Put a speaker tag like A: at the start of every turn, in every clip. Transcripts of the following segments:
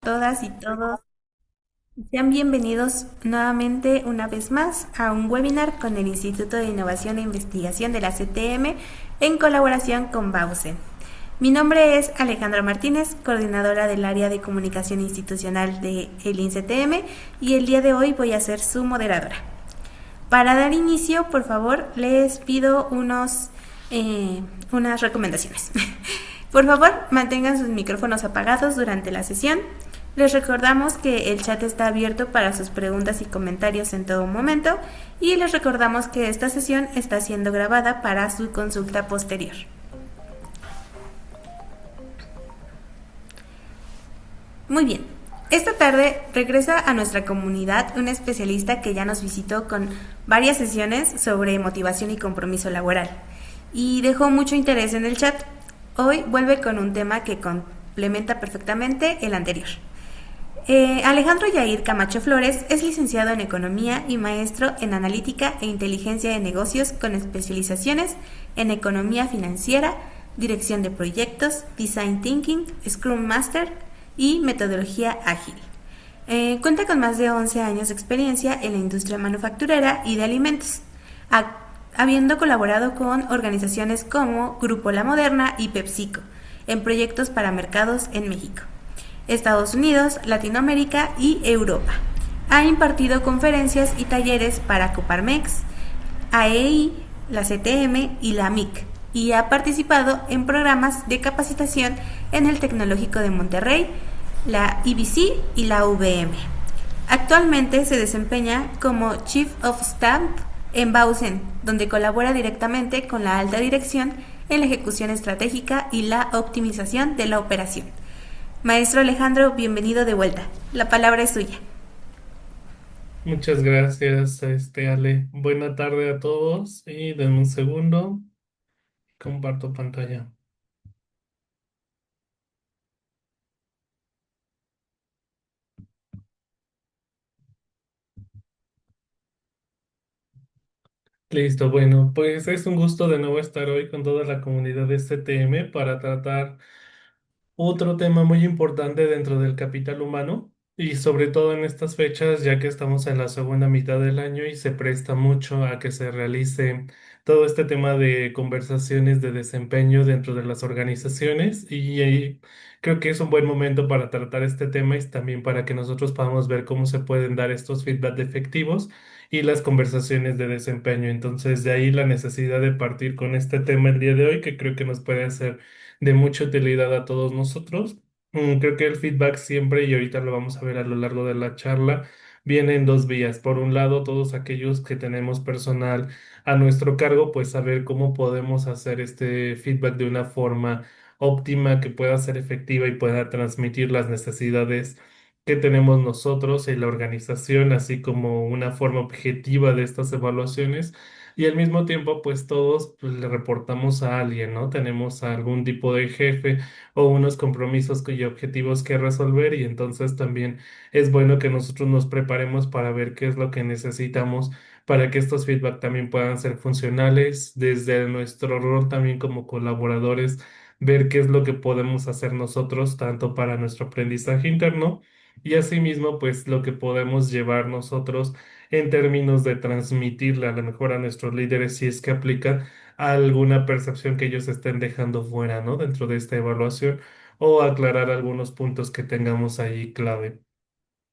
A: Todas y todos. Sean bienvenidos nuevamente una vez más a un webinar con el Instituto de Innovación e Investigación de la CTM en colaboración con Bausen. Mi nombre es Alejandra Martínez, coordinadora del área de comunicación institucional de el INCTM, y el día de hoy voy a ser su moderadora. Para dar inicio, por favor, les pido unas recomendaciones. Por favor, mantengan sus micrófonos apagados durante la sesión. Les recordamos que el chat está abierto para sus preguntas y comentarios en todo momento, y les recordamos que esta sesión está siendo grabada para su consulta posterior. Muy bien. Esta tarde regresa a nuestra comunidad un especialista que ya nos visitó con varias sesiones sobre motivación y compromiso laboral y dejó mucho interés en el chat. Hoy vuelve con un tema que complementa perfectamente el anterior. Alejandro Yair Camacho Flores es licenciado en Economía y maestro en Analítica e Inteligencia de Negocios con especializaciones en Economía Financiera, Dirección de Proyectos, Design Thinking, Scrum Master y Metodología Ágil. Cuenta con más de 11 años de experiencia en la industria manufacturera y de alimentos, habiendo colaborado con organizaciones como Grupo La Moderna y PepsiCo en proyectos para mercados en México, Estados Unidos, Latinoamérica y Europa. Ha impartido conferencias y talleres para Coparmex, AEI, la CTM y la MIC, y ha participado en programas de capacitación en el Tecnológico de Monterrey, la IBC y la UVM. Actualmente se desempeña como Chief of Staff en Bausen, donde colabora directamente con la alta dirección en la ejecución estratégica y la optimización de la operación. Maestro Alejandro, bienvenido de vuelta. La palabra es suya.
B: Muchas gracias, Ale. Buena tarde a todos y denme un segundo. Comparto pantalla. Listo, bueno, pues es un gusto de nuevo estar hoy con toda la comunidad de CTM para tratar otro tema muy importante dentro del capital humano y sobre todo en estas fechas, ya que estamos en la segunda mitad del año y se presta mucho a que se realice todo este tema de conversaciones de desempeño dentro de las organizaciones y creo que es un buen momento para tratar este tema y también para que nosotros podamos ver cómo se pueden dar estos feedback efectivos y las conversaciones de desempeño. Entonces, de ahí la necesidad de partir con este tema el día de hoy, que creo que nos puede hacer de mucha utilidad a todos nosotros. Creo que el feedback siempre, y ahorita lo vamos a ver a lo largo de la charla, viene en dos vías. Por un lado, todos aquellos que tenemos personal a nuestro cargo, pues saber cómo podemos hacer este feedback de una forma óptima, que pueda ser efectiva y pueda transmitir las necesidades que tenemos nosotros en la organización, así como una forma objetiva de estas evaluaciones. Y al mismo tiempo, pues todos pues, le reportamos a alguien, ¿no? Tenemos algún tipo de jefe o unos compromisos y objetivos que resolver y entonces también es bueno que nosotros nos preparemos para ver qué es lo que necesitamos para que estos feedback también puedan ser funcionales desde nuestro rol también como colaboradores, ver qué es lo que podemos hacer nosotros tanto para nuestro aprendizaje interno y asimismo pues lo que podemos llevar nosotros en términos de transmitirle a lo mejor a nuestros líderes si es que aplica alguna percepción que ellos estén dejando fuera, ¿no? Dentro de esta evaluación o aclarar algunos puntos que tengamos ahí clave.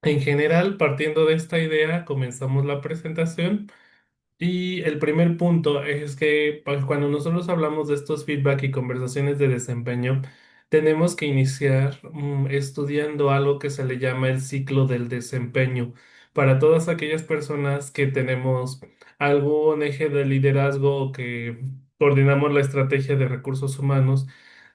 B: En general, partiendo de esta idea, comenzamos la presentación. Y el primer punto es que pues, cuando nosotros hablamos de estos feedback y conversaciones de desempeño, tenemos que iniciar estudiando algo que se le llama el ciclo del desempeño. Para todas aquellas personas que tenemos algún eje de liderazgo o que coordinamos la estrategia de recursos humanos,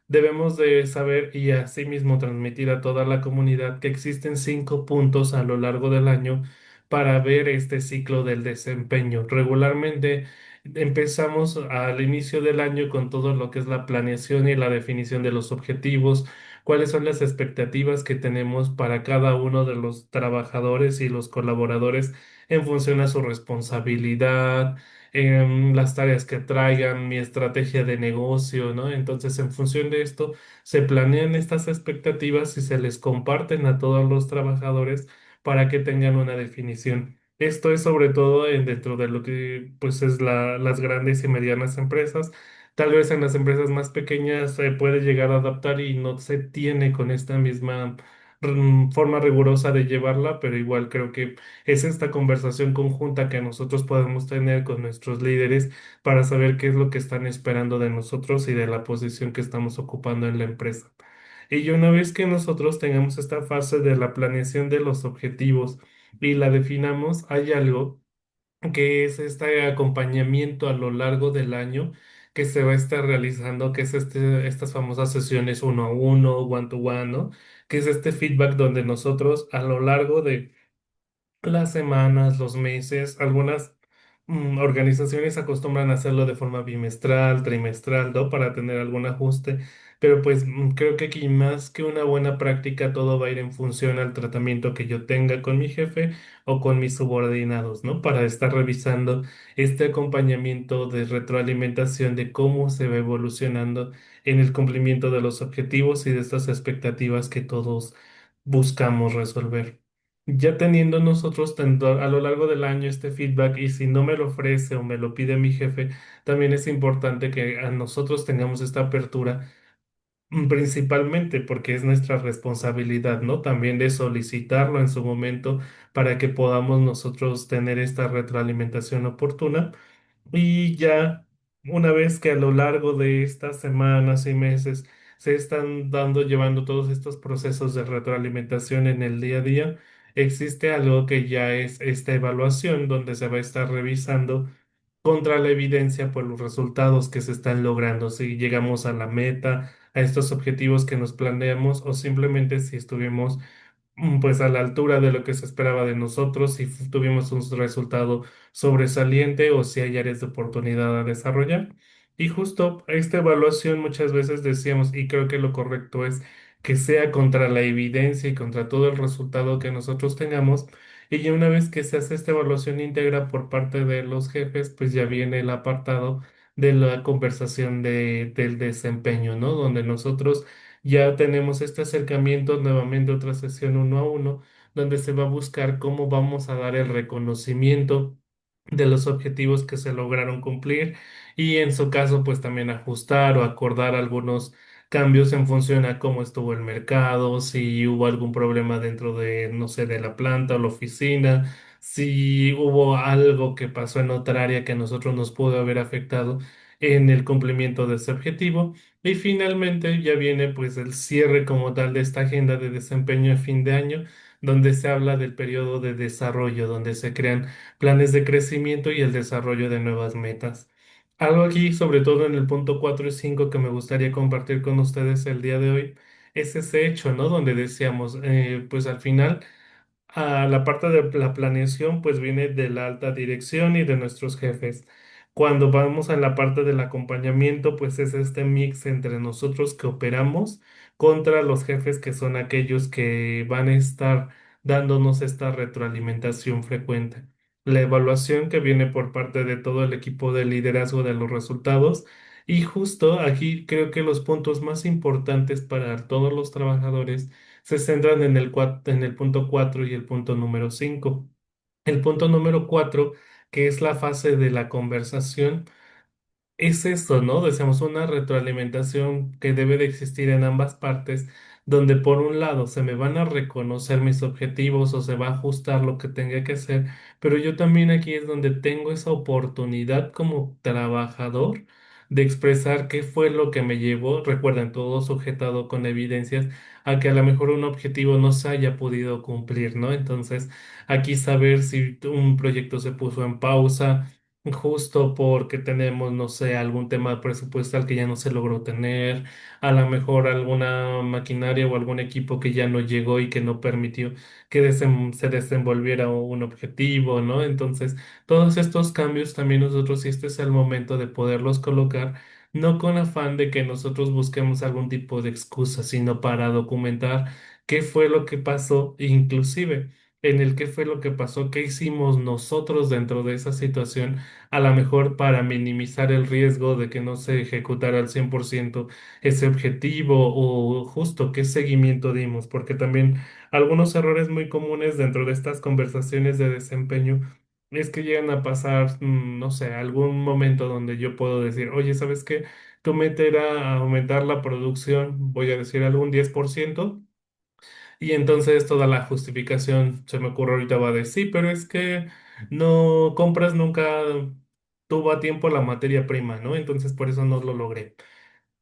B: debemos de saber y asimismo transmitir a toda la comunidad que existen 5 puntos a lo largo del año para ver este ciclo del desempeño. Regularmente empezamos al inicio del año con todo lo que es la planeación y la definición de los objetivos, cuáles son las expectativas que tenemos para cada uno de los trabajadores y los colaboradores en función a su responsabilidad, las tareas que traigan, mi estrategia de negocio, ¿no? Entonces, en función de esto, se planean estas expectativas y se les comparten a todos los trabajadores para que tengan una definición. Esto es sobre todo dentro de lo que pues es las grandes y medianas empresas. Tal vez en las empresas más pequeñas se puede llegar a adaptar y no se tiene con esta misma forma rigurosa de llevarla, pero igual creo que es esta conversación conjunta que nosotros podemos tener con nuestros líderes para saber qué es lo que están esperando de nosotros y de la posición que estamos ocupando en la empresa. Y una vez que nosotros tengamos esta fase de la planeación de los objetivos y la definamos, hay algo que es este acompañamiento a lo largo del año que se va a estar realizando, que es estas famosas sesiones uno a uno, one to one, ¿no? Que es este feedback donde nosotros a lo largo de las semanas, los meses, algunas organizaciones acostumbran a hacerlo de forma bimestral, trimestral, ¿no? Para tener algún ajuste, pero pues creo que aquí más que una buena práctica, todo va a ir en función al tratamiento que yo tenga con mi jefe o con mis subordinados, ¿no? Para estar revisando este acompañamiento de retroalimentación de cómo se va evolucionando en el cumplimiento de los objetivos y de estas expectativas que todos buscamos resolver. Ya teniendo nosotros tanto a lo largo del año este feedback y si no me lo ofrece o me lo pide mi jefe, también es importante que a nosotros tengamos esta apertura, principalmente porque es nuestra responsabilidad, ¿no? También de solicitarlo en su momento para que podamos nosotros tener esta retroalimentación oportuna y ya una vez que a lo largo de estas semanas y meses se están dando, llevando todos estos procesos de retroalimentación en el día a día, existe algo que ya es esta evaluación donde se va a estar revisando contra la evidencia por los resultados que se están logrando, si llegamos a la meta, a estos objetivos que nos planteamos o simplemente si estuvimos pues a la altura de lo que se esperaba de nosotros, si tuvimos un resultado sobresaliente o si hay áreas de oportunidad a desarrollar. Y justo esta evaluación muchas veces decíamos, y creo que lo correcto es que sea contra la evidencia y contra todo el resultado que nosotros tengamos. Y ya una vez que se hace esta evaluación íntegra por parte de los jefes, pues ya viene el apartado de la conversación del desempeño, ¿no? Donde nosotros ya tenemos este acercamiento nuevamente, otra sesión uno a uno, donde se va a buscar cómo vamos a dar el reconocimiento de los objetivos que se lograron cumplir y en su caso, pues también ajustar o acordar algunos cambios en función a cómo estuvo el mercado, si hubo algún problema dentro de, no sé, de la planta o la oficina, si hubo algo que pasó en otra área que a nosotros nos pudo haber afectado en el cumplimiento de ese objetivo. Y finalmente ya viene pues el cierre como tal de esta agenda de desempeño a fin de año, donde se habla del periodo de desarrollo, donde se crean planes de crecimiento y el desarrollo de nuevas metas. Algo aquí, sobre todo en el punto 4 y 5 que me gustaría compartir con ustedes el día de hoy, es ese hecho, ¿no? Donde decíamos, pues al final la parte de la planeación pues viene de la alta dirección y de nuestros jefes. Cuando vamos a la parte del acompañamiento, pues es este mix entre nosotros que operamos contra los jefes que son aquellos que van a estar dándonos esta retroalimentación frecuente. La evaluación que viene por parte de todo el equipo de liderazgo de los resultados. Y justo aquí creo que los puntos más importantes para todos los trabajadores se centran en en el punto 4 y el punto número 5. El punto número 4, que es la fase de la conversación, es esto, ¿no? Deseamos una retroalimentación que debe de existir en ambas partes, donde por un lado se me van a reconocer mis objetivos o se va a ajustar lo que tenga que hacer, pero yo también aquí es donde tengo esa oportunidad como trabajador de expresar qué fue lo que me llevó, recuerden, todo sujetado con evidencias, a que a lo mejor un objetivo no se haya podido cumplir, ¿no? Entonces, aquí saber si un proyecto se puso en pausa justo porque tenemos, no sé, algún tema presupuestal que ya no se logró tener, a lo mejor alguna maquinaria o algún equipo que ya no llegó y que no permitió que se desenvolviera un objetivo, ¿no? Entonces, todos estos cambios también nosotros, y este es el momento de poderlos colocar, no con afán de que nosotros busquemos algún tipo de excusa, sino para documentar qué fue lo que pasó, inclusive en el qué fue lo que pasó, qué hicimos nosotros dentro de esa situación, a lo mejor para minimizar el riesgo de que no se ejecutara al 100% ese objetivo o justo qué seguimiento dimos, porque también algunos errores muy comunes dentro de estas conversaciones de desempeño es que llegan a pasar, no sé, algún momento donde yo puedo decir, oye, ¿sabes qué? Tú meter a aumentar la producción, voy a decir algún 10%, y entonces toda la justificación se me ocurre ahorita va de sí, pero es que no compras nunca tuvo a tiempo la materia prima, ¿no? Entonces por eso no lo logré.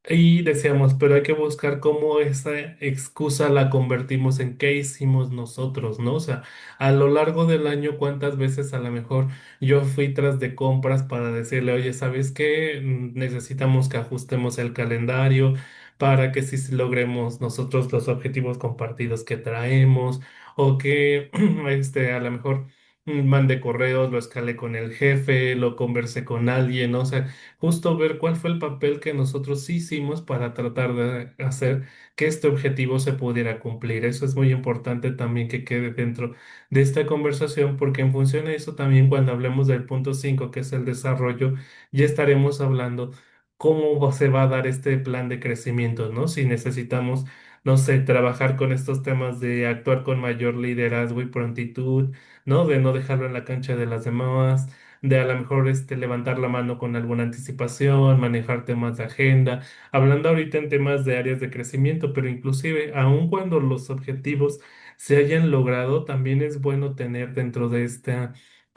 B: Y decíamos, pero hay que buscar cómo esa excusa la convertimos en qué hicimos nosotros, ¿no? O sea, a lo largo del año, cuántas veces a lo mejor yo fui tras de compras para decirle, oye, ¿sabes qué? Necesitamos que ajustemos el calendario para que sí logremos nosotros los objetivos compartidos que traemos, o que a lo mejor mande correos, lo escalé con el jefe, lo conversé con alguien, ¿no? O sea, justo ver cuál fue el papel que nosotros sí hicimos para tratar de hacer que este objetivo se pudiera cumplir. Eso es muy importante también que quede dentro de esta conversación, porque en función a eso también cuando hablemos del punto 5 que es el desarrollo, ya estaremos hablando cómo se va a dar este plan de crecimiento, ¿no? Si necesitamos, no sé, trabajar con estos temas de actuar con mayor liderazgo y prontitud, ¿no? De no dejarlo en la cancha de las demás, de a lo mejor levantar la mano con alguna anticipación, manejar temas de agenda, hablando ahorita en temas de áreas de crecimiento, pero inclusive aun cuando los objetivos se hayan logrado, también es bueno tener dentro de esta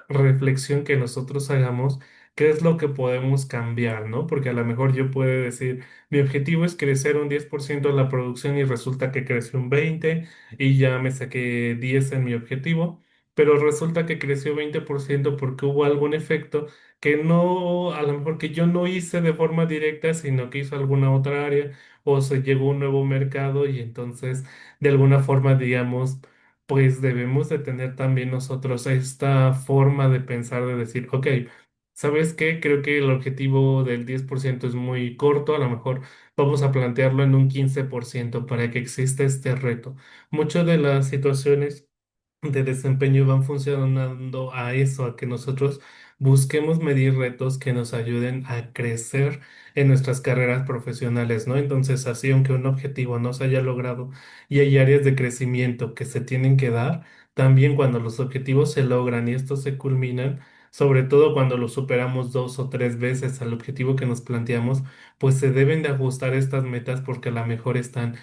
B: reflexión que nosotros hagamos. ¿Qué es lo que podemos cambiar, no? Porque a lo mejor yo puedo decir, mi objetivo es crecer un 10% en la producción y resulta que creció un 20% y ya me saqué 10 en mi objetivo, pero resulta que creció 20% porque hubo algún efecto que no, a lo mejor que yo no hice de forma directa, sino que hizo alguna otra área o se llegó a un nuevo mercado y entonces de alguna forma, digamos, pues debemos de tener también nosotros esta forma de pensar, de decir, ok, ¿sabes qué? Creo que el objetivo del 10% es muy corto, a lo mejor vamos a plantearlo en un 15% para que exista este reto. Muchas de las situaciones de desempeño van funcionando a eso, a que nosotros busquemos medir retos que nos ayuden a crecer en nuestras carreras profesionales, ¿no? Entonces, así, aunque un objetivo no se haya logrado y hay áreas de crecimiento que se tienen que dar, también cuando los objetivos se logran y estos se culminan, sobre todo cuando los superamos 2 o 3 veces al objetivo que nos planteamos, pues se deben de ajustar estas metas porque a lo mejor están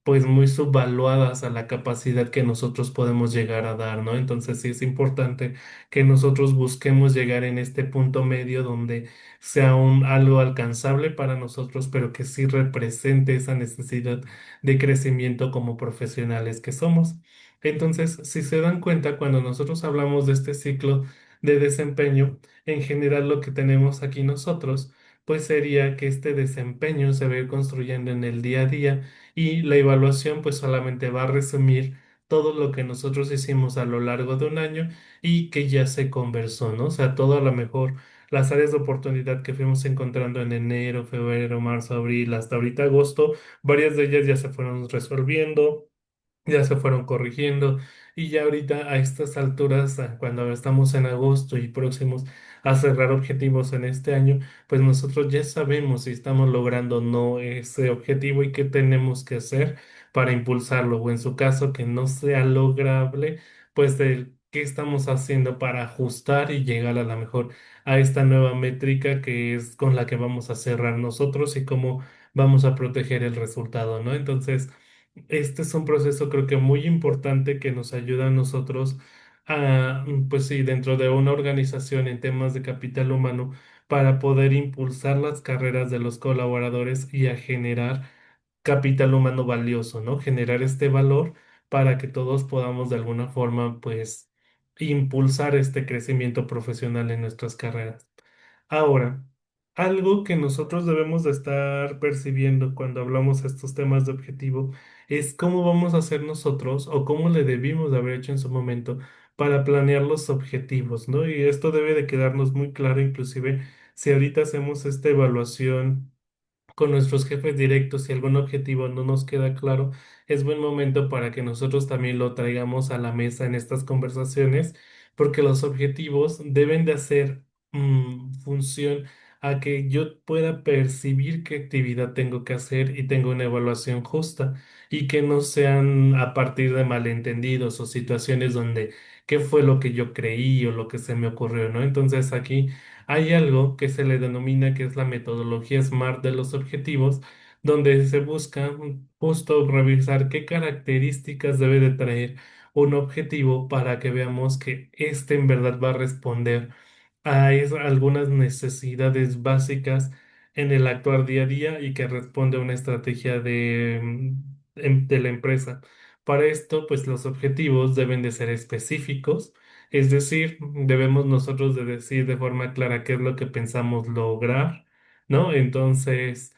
B: pues muy subvaluadas a la capacidad que nosotros podemos llegar a dar, ¿no? Entonces sí es importante que nosotros busquemos llegar en este punto medio donde sea algo alcanzable para nosotros, pero que sí represente esa necesidad de crecimiento como profesionales que somos. Entonces, si se dan cuenta, cuando nosotros hablamos de este ciclo de desempeño, en general lo que tenemos aquí nosotros, pues sería que este desempeño se va a ir construyendo en el día a día y la evaluación pues solamente va a resumir todo lo que nosotros hicimos a lo largo de un año y que ya se conversó, ¿no? O sea, todo a lo mejor las áreas de oportunidad que fuimos encontrando en enero, febrero, marzo, abril, hasta ahorita agosto, varias de ellas ya se fueron resolviendo, ya se fueron corrigiendo y ya ahorita a estas alturas, cuando estamos en agosto y próximos a cerrar objetivos en este año, pues nosotros ya sabemos si estamos logrando o no ese objetivo y qué tenemos que hacer para impulsarlo, o en su caso que no sea lograble, pues el qué estamos haciendo para ajustar y llegar a la mejor a esta nueva métrica que es con la que vamos a cerrar nosotros y cómo vamos a proteger el resultado, ¿no? Entonces, este es un proceso creo que muy importante que nos ayuda a nosotros a, pues sí, dentro de una organización en temas de capital humano para poder impulsar las carreras de los colaboradores y a generar capital humano valioso, ¿no? Generar este valor para que todos podamos de alguna forma, pues, impulsar este crecimiento profesional en nuestras carreras. Ahora, algo que nosotros debemos de estar percibiendo cuando hablamos de estos temas de objetivo es cómo vamos a hacer nosotros o cómo le debimos de haber hecho en su momento para planear los objetivos, ¿no? Y esto debe de quedarnos muy claro, inclusive si ahorita hacemos esta evaluación con nuestros jefes directos si algún objetivo no nos queda claro, es buen momento para que nosotros también lo traigamos a la mesa en estas conversaciones, porque los objetivos deben de hacer función a que yo pueda percibir qué actividad tengo que hacer y tengo una evaluación justa y que no sean a partir de malentendidos o situaciones donde qué fue lo que yo creí o lo que se me ocurrió, ¿no? Entonces aquí hay algo que se le denomina que es la metodología SMART de los objetivos, donde se busca justo revisar qué características debe de traer un objetivo para que veamos que este en verdad va a responder a algunas necesidades básicas en el actuar día a día y que responde a una estrategia de la empresa. Para esto, pues los objetivos deben de ser específicos, es decir, debemos nosotros de decir de forma clara qué es lo que pensamos lograr, ¿no? Entonces,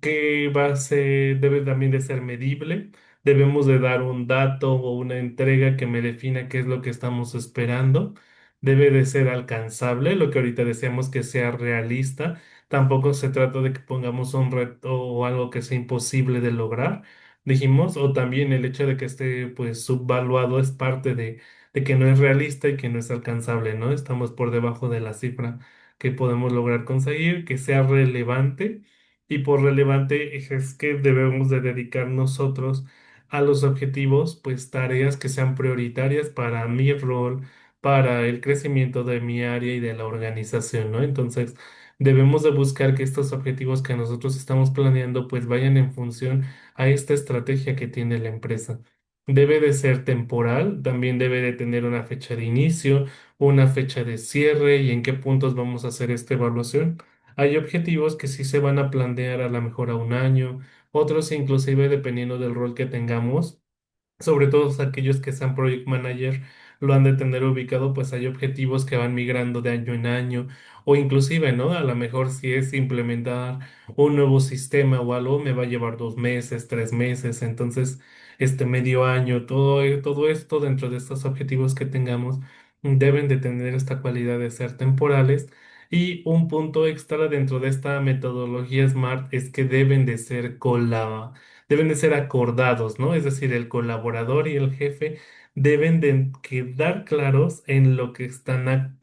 B: qué base debe también de ser medible. Debemos de dar un dato o una entrega que me defina qué es lo que estamos esperando. Debe de ser alcanzable, lo que ahorita decíamos que sea realista. Tampoco se trata de que pongamos un reto o algo que sea imposible de lograr, dijimos, o también el hecho de que esté pues subvaluado es parte de que no es realista y que no es alcanzable, ¿no? Estamos por debajo de la cifra que podemos lograr conseguir, que sea relevante y por relevante es que debemos de dedicar nosotros a los objetivos, pues tareas que sean prioritarias para mi rol, para el crecimiento de mi área y de la organización, ¿no? Entonces, debemos de buscar que estos objetivos que nosotros estamos planeando, pues vayan en función a esta estrategia que tiene la empresa. Debe de ser temporal, también debe de tener una fecha de inicio, una fecha de cierre y en qué puntos vamos a hacer esta evaluación. Hay objetivos que sí se van a planear a lo mejor a un año, otros inclusive dependiendo del rol que tengamos, sobre todo aquellos que sean project manager, lo han de tener ubicado, pues hay objetivos que van migrando de año en año, o inclusive, ¿no? A lo mejor si es implementar un nuevo sistema o algo, me va a llevar 2 meses, 3 meses, entonces, este medio año, todo esto dentro de estos objetivos que tengamos, deben de tener esta cualidad de ser temporales. Y un punto extra dentro de esta metodología SMART es que deben de ser acordados, ¿no? Es decir, el colaborador y el jefe deben de quedar claros en lo que están,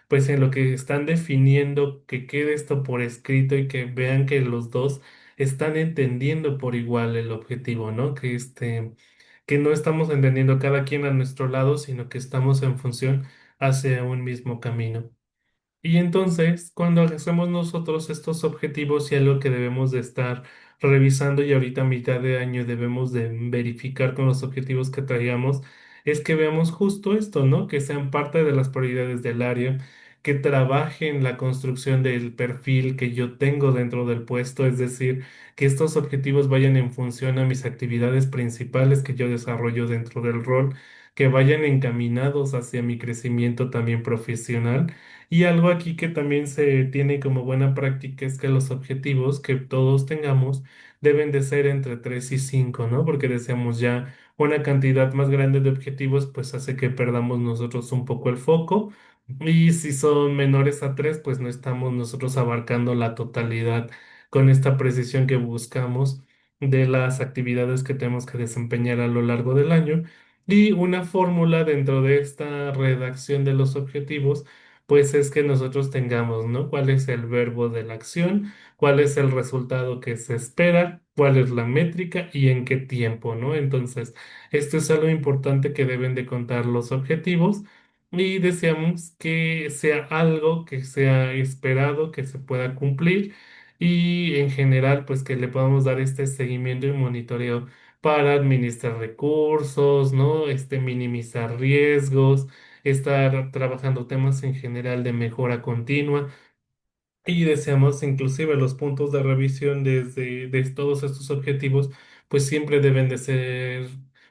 B: pues en lo que están definiendo, que quede esto por escrito y que vean que los dos están entendiendo por igual el objetivo, ¿no? Que no estamos entendiendo cada quien a nuestro lado, sino que estamos en función hacia un mismo camino. Y entonces, cuando hacemos nosotros estos objetivos y algo que debemos de estar revisando y ahorita a mitad de año debemos de verificar con los objetivos que traíamos, es que veamos justo esto, ¿no? Que sean parte de las prioridades del área, que trabajen la construcción del perfil que yo tengo dentro del puesto, es decir, que estos objetivos vayan en función a mis actividades principales que yo desarrollo dentro del rol, que vayan encaminados hacia mi crecimiento también profesional y algo aquí que también se tiene como buena práctica es que los objetivos que todos tengamos deben de ser entre 3 y 5, ¿no? Porque deseamos ya una cantidad más grande de objetivos, pues hace que perdamos nosotros un poco el foco. Y si son menores a 3, pues no estamos nosotros abarcando la totalidad con esta precisión que buscamos de las actividades que tenemos que desempeñar a lo largo del año. Y una fórmula dentro de esta redacción de los objetivos pues es que nosotros tengamos, ¿no? ¿Cuál es el verbo de la acción? ¿Cuál es el resultado que se espera? ¿Cuál es la métrica y en qué tiempo, ¿no? Entonces, esto es algo importante que deben de contar los objetivos y deseamos que sea algo que sea esperado, que se pueda cumplir y en general, pues que le podamos dar este seguimiento y monitoreo para administrar recursos, ¿no? Minimizar riesgos, estar trabajando temas en general de mejora continua y deseamos inclusive los puntos de revisión de todos estos objetivos, pues siempre deben de ser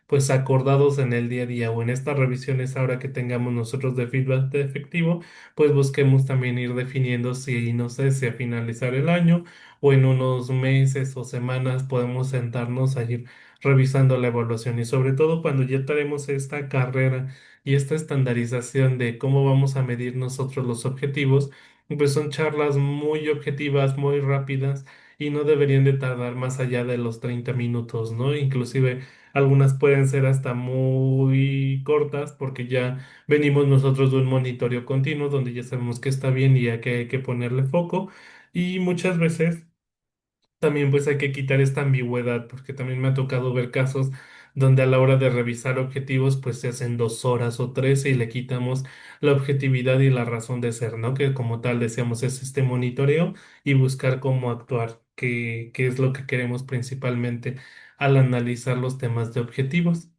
B: pues acordados en el día a día o en estas revisiones ahora que tengamos nosotros de feedback de efectivo, pues busquemos también ir definiendo si, no sé, si a finalizar el año o en unos meses o semanas podemos sentarnos a ir revisando la evaluación y sobre todo cuando ya tenemos esta carrera y esta estandarización de cómo vamos a medir nosotros los objetivos pues son charlas muy objetivas, muy rápidas y no deberían de tardar más allá de los 30 minutos, ¿no? Inclusive algunas pueden ser hasta muy cortas porque ya venimos nosotros de un monitoreo continuo donde ya sabemos que está bien y a que hay que ponerle foco. Y muchas veces también pues hay que quitar esta ambigüedad, porque también me ha tocado ver casos donde a la hora de revisar objetivos pues se hacen 2 horas o 3 y le quitamos la objetividad y la razón de ser, ¿no? Que como tal decíamos es este monitoreo y buscar cómo actuar, que es lo que queremos principalmente al analizar los temas de objetivos.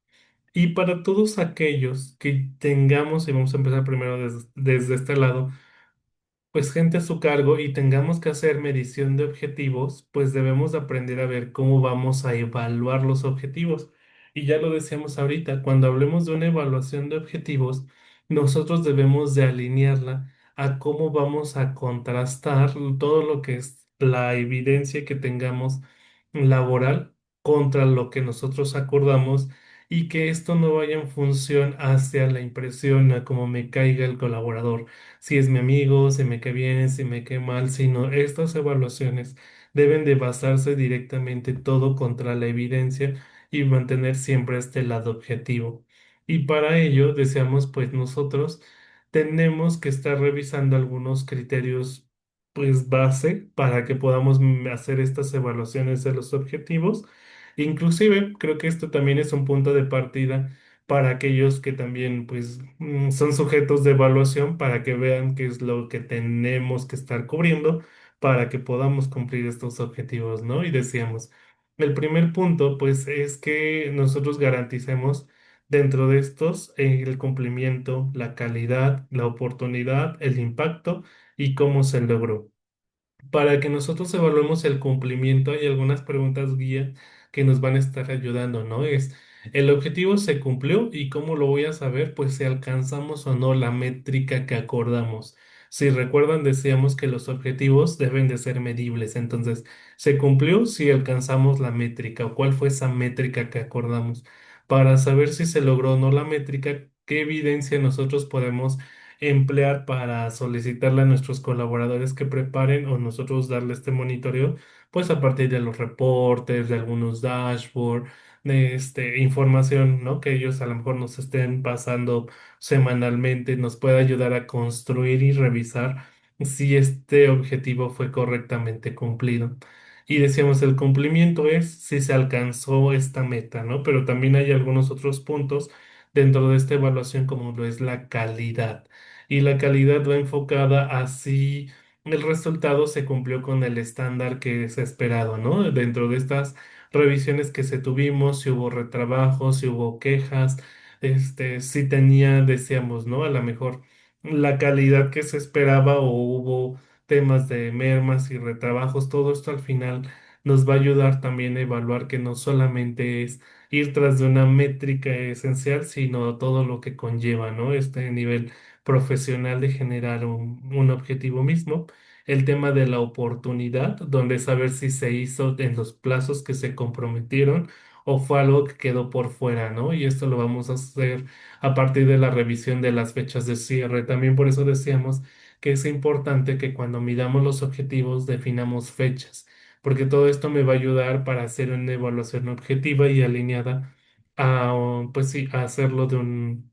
B: Y para todos aquellos que tengamos, y vamos a empezar primero desde este lado, pues gente a su cargo y tengamos que hacer medición de objetivos, pues debemos de aprender a ver cómo vamos a evaluar los objetivos. Y ya lo decíamos ahorita, cuando hablemos de una evaluación de objetivos, nosotros debemos de alinearla a cómo vamos a contrastar todo lo que es la evidencia que tengamos laboral contra lo que nosotros acordamos y que esto no vaya en función hacia la impresión a cómo me caiga el colaborador, si es mi amigo, si me cae bien, si me cae mal, sino estas evaluaciones deben de basarse directamente todo contra la evidencia y mantener siempre este lado objetivo. Y para ello, deseamos, pues nosotros tenemos que estar revisando algunos criterios, pues base, para que podamos hacer estas evaluaciones de los objetivos. Inclusive, creo que esto también es un punto de partida para aquellos que también pues son sujetos de evaluación para que vean qué es lo que tenemos que estar cubriendo para que podamos cumplir estos objetivos, ¿no? Y decíamos, el primer punto pues es que nosotros garanticemos dentro de estos el cumplimiento, la calidad, la oportunidad, el impacto y cómo se logró. Para que nosotros evaluemos el cumplimiento, hay algunas preguntas guía que nos van a estar ayudando, ¿no? Es, ¿el objetivo se cumplió y cómo lo voy a saber? Pues si alcanzamos o no la métrica que acordamos. Si recuerdan, decíamos que los objetivos deben de ser medibles. Entonces, ¿se cumplió si alcanzamos la métrica o cuál fue esa métrica que acordamos? Para saber si se logró o no la métrica, ¿qué evidencia nosotros podemos emplear para solicitarle a nuestros colaboradores que preparen o nosotros darle este monitoreo, pues a partir de los reportes, de algunos dashboard, de información, ¿no? Que ellos a lo mejor nos estén pasando semanalmente, nos puede ayudar a construir y revisar si este objetivo fue correctamente cumplido. Y decíamos, el cumplimiento es si se alcanzó esta meta, ¿no? Pero también hay algunos otros puntos dentro de esta evaluación como lo es la calidad y la calidad va enfocada a si el resultado se cumplió con el estándar que es esperado, ¿no? Dentro de estas revisiones que se tuvimos, si hubo retrabajos, si hubo quejas, si tenía, decíamos, ¿no? A lo mejor la calidad que se esperaba o hubo temas de mermas y retrabajos, todo esto al final nos va a ayudar también a evaluar que no solamente es ir tras de una métrica esencial, sino todo lo que conlleva, ¿no? Este nivel profesional de generar un objetivo mismo. El tema de la oportunidad, donde saber si se hizo en los plazos que se comprometieron o fue algo que quedó por fuera, ¿no? Y esto lo vamos a hacer a partir de la revisión de las fechas de cierre. También por eso decíamos que es importante que cuando midamos los objetivos definamos fechas, porque todo esto me va a ayudar para hacer una evaluación objetiva y alineada a, pues sí, a hacerlo de un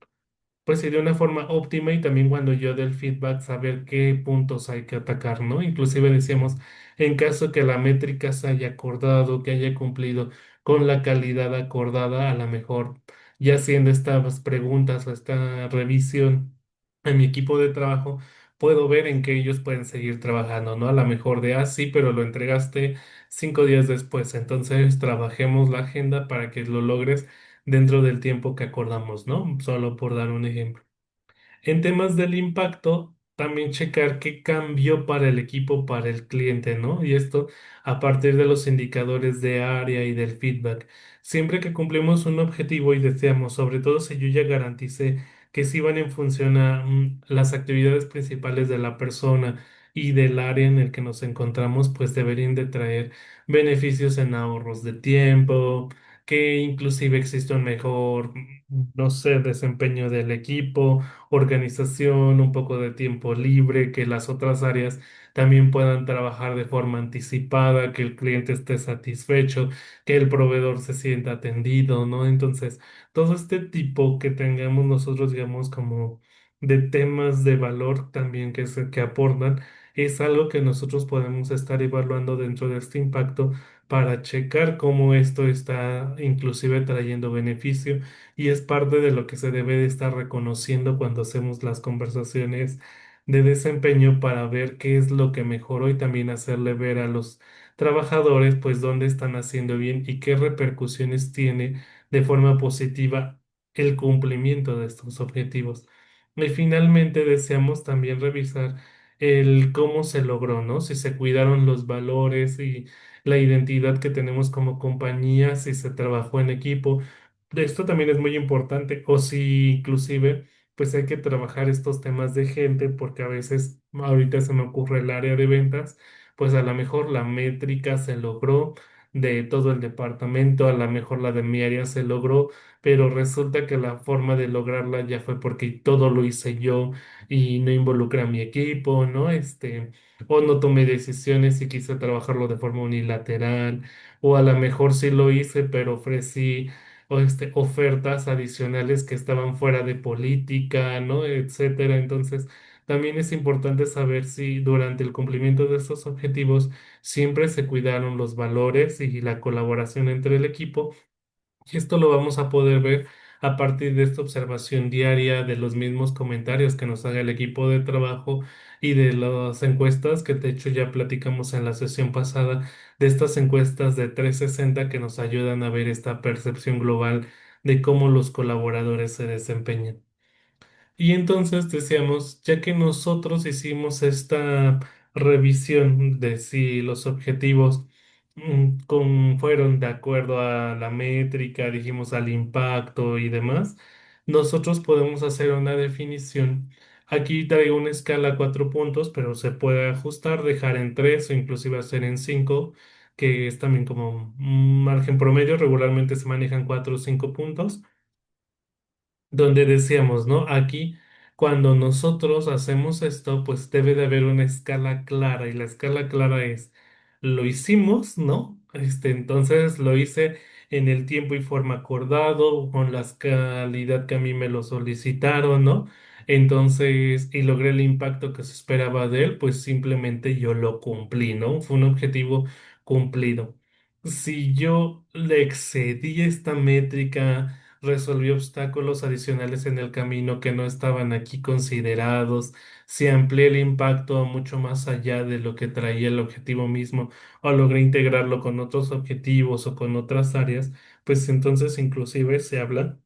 B: pues sí, de una forma óptima y también cuando yo dé el feedback, saber qué puntos hay que atacar, ¿no? Inclusive decíamos, en caso que la métrica se haya acordado, que haya cumplido con la calidad acordada, a lo mejor ya haciendo estas preguntas o esta revisión en mi equipo de trabajo, puedo ver en qué ellos pueden seguir trabajando, ¿no? A lo mejor de, sí, pero lo entregaste 5 días después, entonces trabajemos la agenda para que lo logres dentro del tiempo que acordamos, ¿no? Solo por dar un ejemplo. En temas del impacto, también checar qué cambió para el equipo, para el cliente, ¿no? Y esto a partir de los indicadores de área y del feedback. Siempre que cumplimos un objetivo y deseamos, sobre todo si yo ya garanticé que sí van en función a las actividades principales de la persona y del área en el que nos encontramos, pues deberían de traer beneficios en ahorros de tiempo, que inclusive existe un mejor, no sé, desempeño del equipo, organización, un poco de tiempo libre, que las otras áreas también puedan trabajar de forma anticipada, que el cliente esté satisfecho, que el proveedor se sienta atendido, ¿no? Entonces, todo este tipo que tengamos nosotros, digamos, como de temas de valor también que aportan, es algo que nosotros podemos estar evaluando dentro de este impacto para checar cómo esto está inclusive trayendo beneficio y es parte de lo que se debe de estar reconociendo cuando hacemos las conversaciones de desempeño para ver qué es lo que mejoró y también hacerle ver a los trabajadores pues dónde están haciendo bien y qué repercusiones tiene de forma positiva el cumplimiento de estos objetivos. Y finalmente deseamos también revisar el cómo se logró, ¿no? Si se cuidaron los valores y la identidad que tenemos como compañía, si se trabajó en equipo. Esto también es muy importante, o si inclusive pues hay que trabajar estos temas de gente, porque a veces ahorita se me ocurre el área de ventas, pues a lo mejor la métrica se logró de todo el departamento, a lo mejor la de mi área se logró, pero resulta que la forma de lograrla ya fue porque todo lo hice yo y no involucra a mi equipo, ¿no? O no tomé decisiones y quise trabajarlo de forma unilateral, o a lo mejor sí lo hice, pero ofrecí ofertas adicionales que estaban fuera de política, ¿no? Etcétera. Entonces, también es importante saber si durante el cumplimiento de estos objetivos siempre se cuidaron los valores y la colaboración entre el equipo y esto lo vamos a poder ver a partir de esta observación diaria, de los mismos comentarios que nos haga el equipo de trabajo y de las encuestas que de hecho ya platicamos en la sesión pasada, de estas encuestas de 360 que nos ayudan a ver esta percepción global de cómo los colaboradores se desempeñan. Y entonces decíamos, ya que nosotros hicimos esta revisión de si los objetivos fueron de acuerdo a la métrica, dijimos al impacto y demás, nosotros podemos hacer una definición. Aquí traigo una escala a 4 puntos, pero se puede ajustar, dejar en 3 o inclusive hacer en 5, que es también como un margen promedio. Regularmente se manejan 4 o 5 puntos donde decíamos, ¿no? Aquí, cuando nosotros hacemos esto, pues debe de haber una escala clara y la escala clara es, lo hicimos, ¿no? Entonces lo hice en el tiempo y forma acordado, con la calidad que a mí me lo solicitaron, ¿no? Entonces, y logré el impacto que se esperaba de él, pues simplemente yo lo cumplí, ¿no? Fue un objetivo cumplido. Si yo le excedí esta métrica, resolvió obstáculos adicionales en el camino que no estaban aquí considerados, si amplié el impacto mucho más allá de lo que traía el objetivo mismo, o logré integrarlo con otros objetivos o con otras áreas, pues entonces inclusive se habla,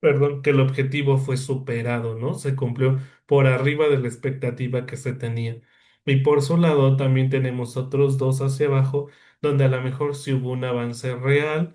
B: perdón, que el objetivo fue superado, ¿no? Se cumplió por arriba de la expectativa que se tenía. Y por su lado también tenemos otros dos hacia abajo, donde a lo mejor sí hubo un avance real,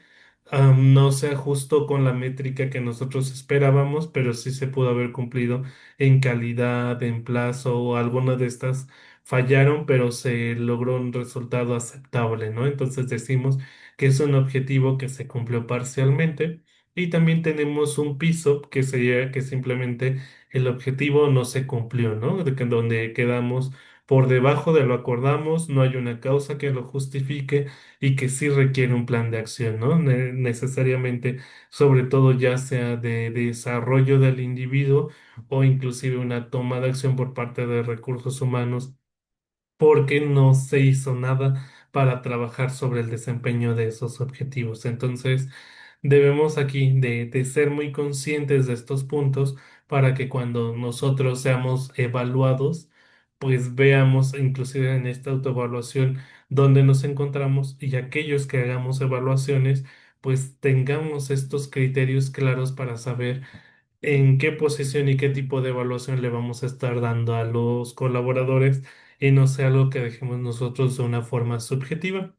B: no se ajustó con la métrica que nosotros esperábamos, pero sí se pudo haber cumplido en calidad, en plazo, o alguna de estas fallaron, pero se logró un resultado aceptable, ¿no? Entonces decimos que es un objetivo que se cumplió parcialmente y también tenemos un piso que sería que simplemente el objetivo no se cumplió, ¿no? Donde quedamos por debajo de lo acordamos, no hay una causa que lo justifique y que sí requiere un plan de acción, ¿no? Necesariamente, sobre todo ya sea de desarrollo del individuo o inclusive una toma de acción por parte de recursos humanos porque no se hizo nada para trabajar sobre el desempeño de esos objetivos. Entonces, debemos aquí de ser muy conscientes de estos puntos para que cuando nosotros seamos evaluados, pues veamos inclusive en esta autoevaluación dónde nos encontramos y aquellos que hagamos evaluaciones, pues tengamos estos criterios claros para saber en qué posición y qué tipo de evaluación le vamos a estar dando a los colaboradores y no sea algo que dejemos nosotros de una forma subjetiva.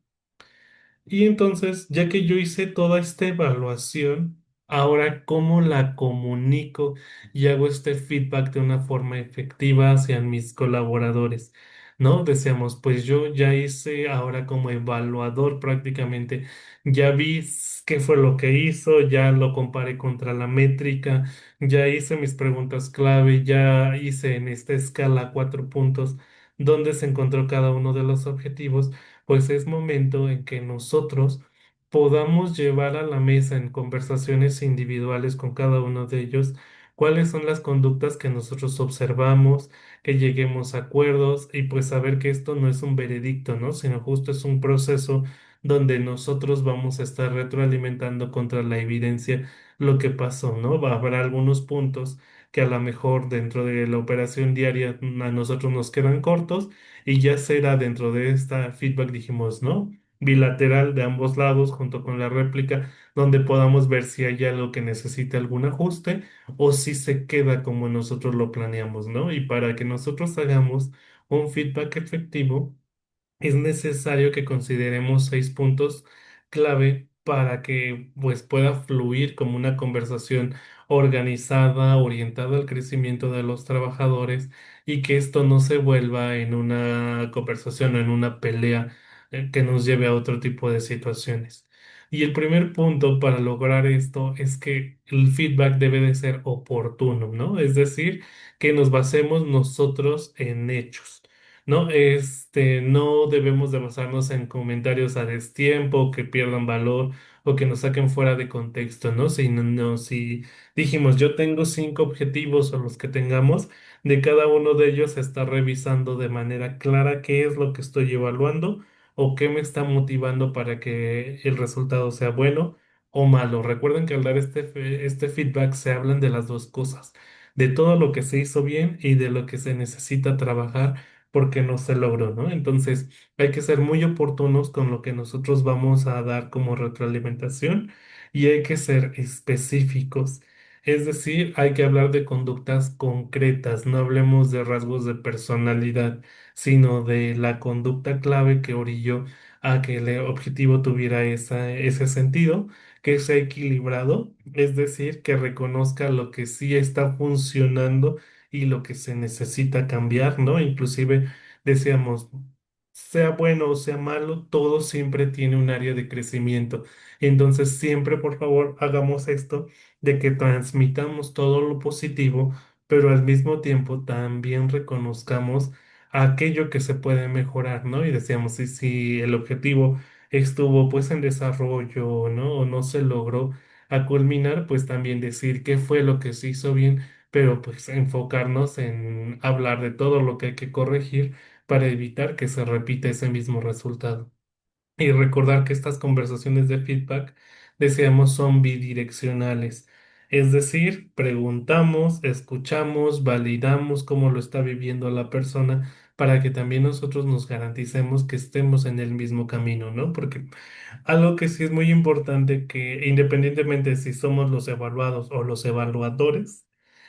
B: Y entonces, ya que yo hice toda esta evaluación, ahora cómo la comunico y hago este feedback de una forma efectiva hacia mis colaboradores. ¿no? Decíamos, pues yo ya hice ahora como evaluador prácticamente, ya vi qué fue lo que hizo, ya lo comparé contra la métrica, ya hice mis preguntas clave, ya hice en esta escala 4 puntos donde se encontró cada uno de los objetivos, pues es momento en que nosotros podamos llevar a la mesa en conversaciones individuales con cada uno de ellos cuáles son las conductas que nosotros observamos, que lleguemos a acuerdos y pues saber que esto no es un veredicto, ¿no? Sino justo es un proceso donde nosotros vamos a estar retroalimentando contra la evidencia lo que pasó, ¿no? Habrá algunos puntos que a lo mejor dentro de la operación diaria a nosotros nos quedan cortos y ya será dentro de esta feedback, dijimos, ¿no? Bilateral de ambos lados junto con la réplica, donde podamos ver si hay algo que necesite algún ajuste o si se queda como nosotros lo planeamos, ¿no? Y para que nosotros hagamos un feedback efectivo, es necesario que consideremos 6 puntos clave para que pues pueda fluir como una conversación organizada, orientada al crecimiento de los trabajadores y que esto no se vuelva en una conversación o en una pelea que nos lleve a otro tipo de situaciones. Y el primer punto para lograr esto es que el feedback debe de ser oportuno, ¿no? Es decir, que nos basemos nosotros en hechos. ¿No? No debemos de basarnos en comentarios a destiempo, que pierdan valor o que nos saquen fuera de contexto, ¿no? Si dijimos, yo tengo 5 objetivos o los que tengamos, de cada uno de ellos se está revisando de manera clara qué es lo que estoy evaluando o qué me está motivando para que el resultado sea bueno o malo. Recuerden que al dar este feedback se hablan de las dos cosas, de todo lo que se hizo bien y de lo que se necesita trabajar porque no se logró, ¿no? Entonces hay que ser muy oportunos con lo que nosotros vamos a dar como retroalimentación y hay que ser específicos. Es decir, hay que hablar de conductas concretas, no hablemos de rasgos de personalidad, sino de la conducta clave que orilló a que el objetivo tuviera ese sentido, que sea equilibrado, es decir, que reconozca lo que sí está funcionando y lo que se necesita cambiar, ¿no? Inclusive decíamos, sea bueno o sea malo, todo siempre tiene un área de crecimiento. Entonces, siempre, por favor, hagamos esto de que transmitamos todo lo positivo, pero al mismo tiempo también reconozcamos aquello que se puede mejorar, ¿no? Y decíamos, si el objetivo estuvo pues en desarrollo, ¿no? O no se logró a culminar, pues también decir qué fue lo que se hizo bien, pero pues enfocarnos en hablar de todo lo que hay que corregir para evitar que se repita ese mismo resultado. Y recordar que estas conversaciones de feedback, decíamos, son bidireccionales. Es decir, preguntamos, escuchamos, validamos cómo lo está viviendo la persona para que también nosotros nos garanticemos que estemos en el mismo camino, ¿no? Porque algo que sí es muy importante que independientemente si somos los evaluados o los evaluadores,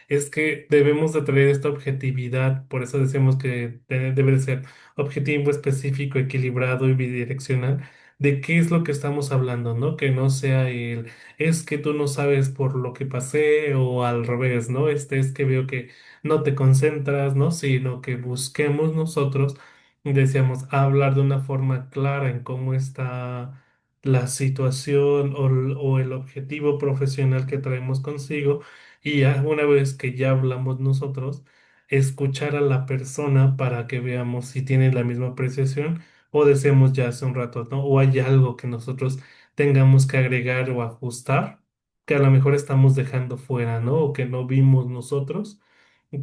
B: es que debemos de traer esta objetividad, por eso decimos que debe de ser objetivo específico, equilibrado y bidireccional, de qué es lo que estamos hablando, ¿no? Que no sea es que tú no sabes por lo que pasé o al revés, ¿no? Es que veo que no te concentras, ¿no? Sino que busquemos nosotros, decíamos, hablar de una forma clara en cómo está la situación o el objetivo profesional que traemos consigo y ya una vez que ya hablamos nosotros, escuchar a la persona para que veamos si tiene la misma apreciación o decíamos ya hace un rato, ¿no? O hay algo que nosotros tengamos que agregar o ajustar que a lo mejor estamos dejando fuera, ¿no? O que no vimos nosotros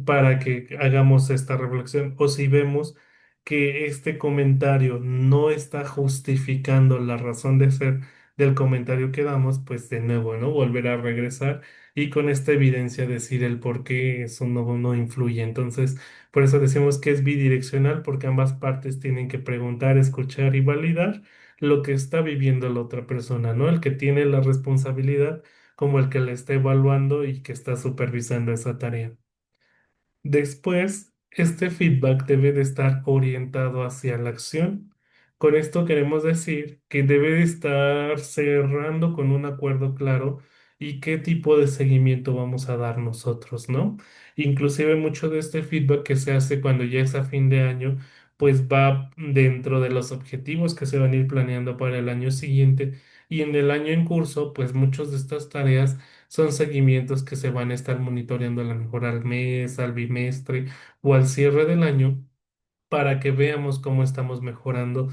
B: para que hagamos esta reflexión. O si vemos que este comentario no está justificando la razón de ser del comentario que damos, pues de nuevo, ¿no? Volver a regresar y con esta evidencia decir el por qué eso no influye. Entonces, por eso decimos que es bidireccional, porque ambas partes tienen que preguntar, escuchar y validar lo que está viviendo la otra persona, ¿no? El que tiene la responsabilidad como el que le está evaluando y que está supervisando esa tarea. Después, este feedback debe de estar orientado hacia la acción. Con esto queremos decir que debe de estar cerrando con un acuerdo claro y qué tipo de seguimiento vamos a dar nosotros, ¿no? Inclusive mucho de este feedback que se hace cuando ya es a fin de año, pues va dentro de los objetivos que se van a ir planeando para el año siguiente. Y en el año en curso, pues muchas de estas tareas son seguimientos que se van a estar monitoreando a lo mejor al mes, al bimestre o al cierre del año para que veamos cómo estamos mejorando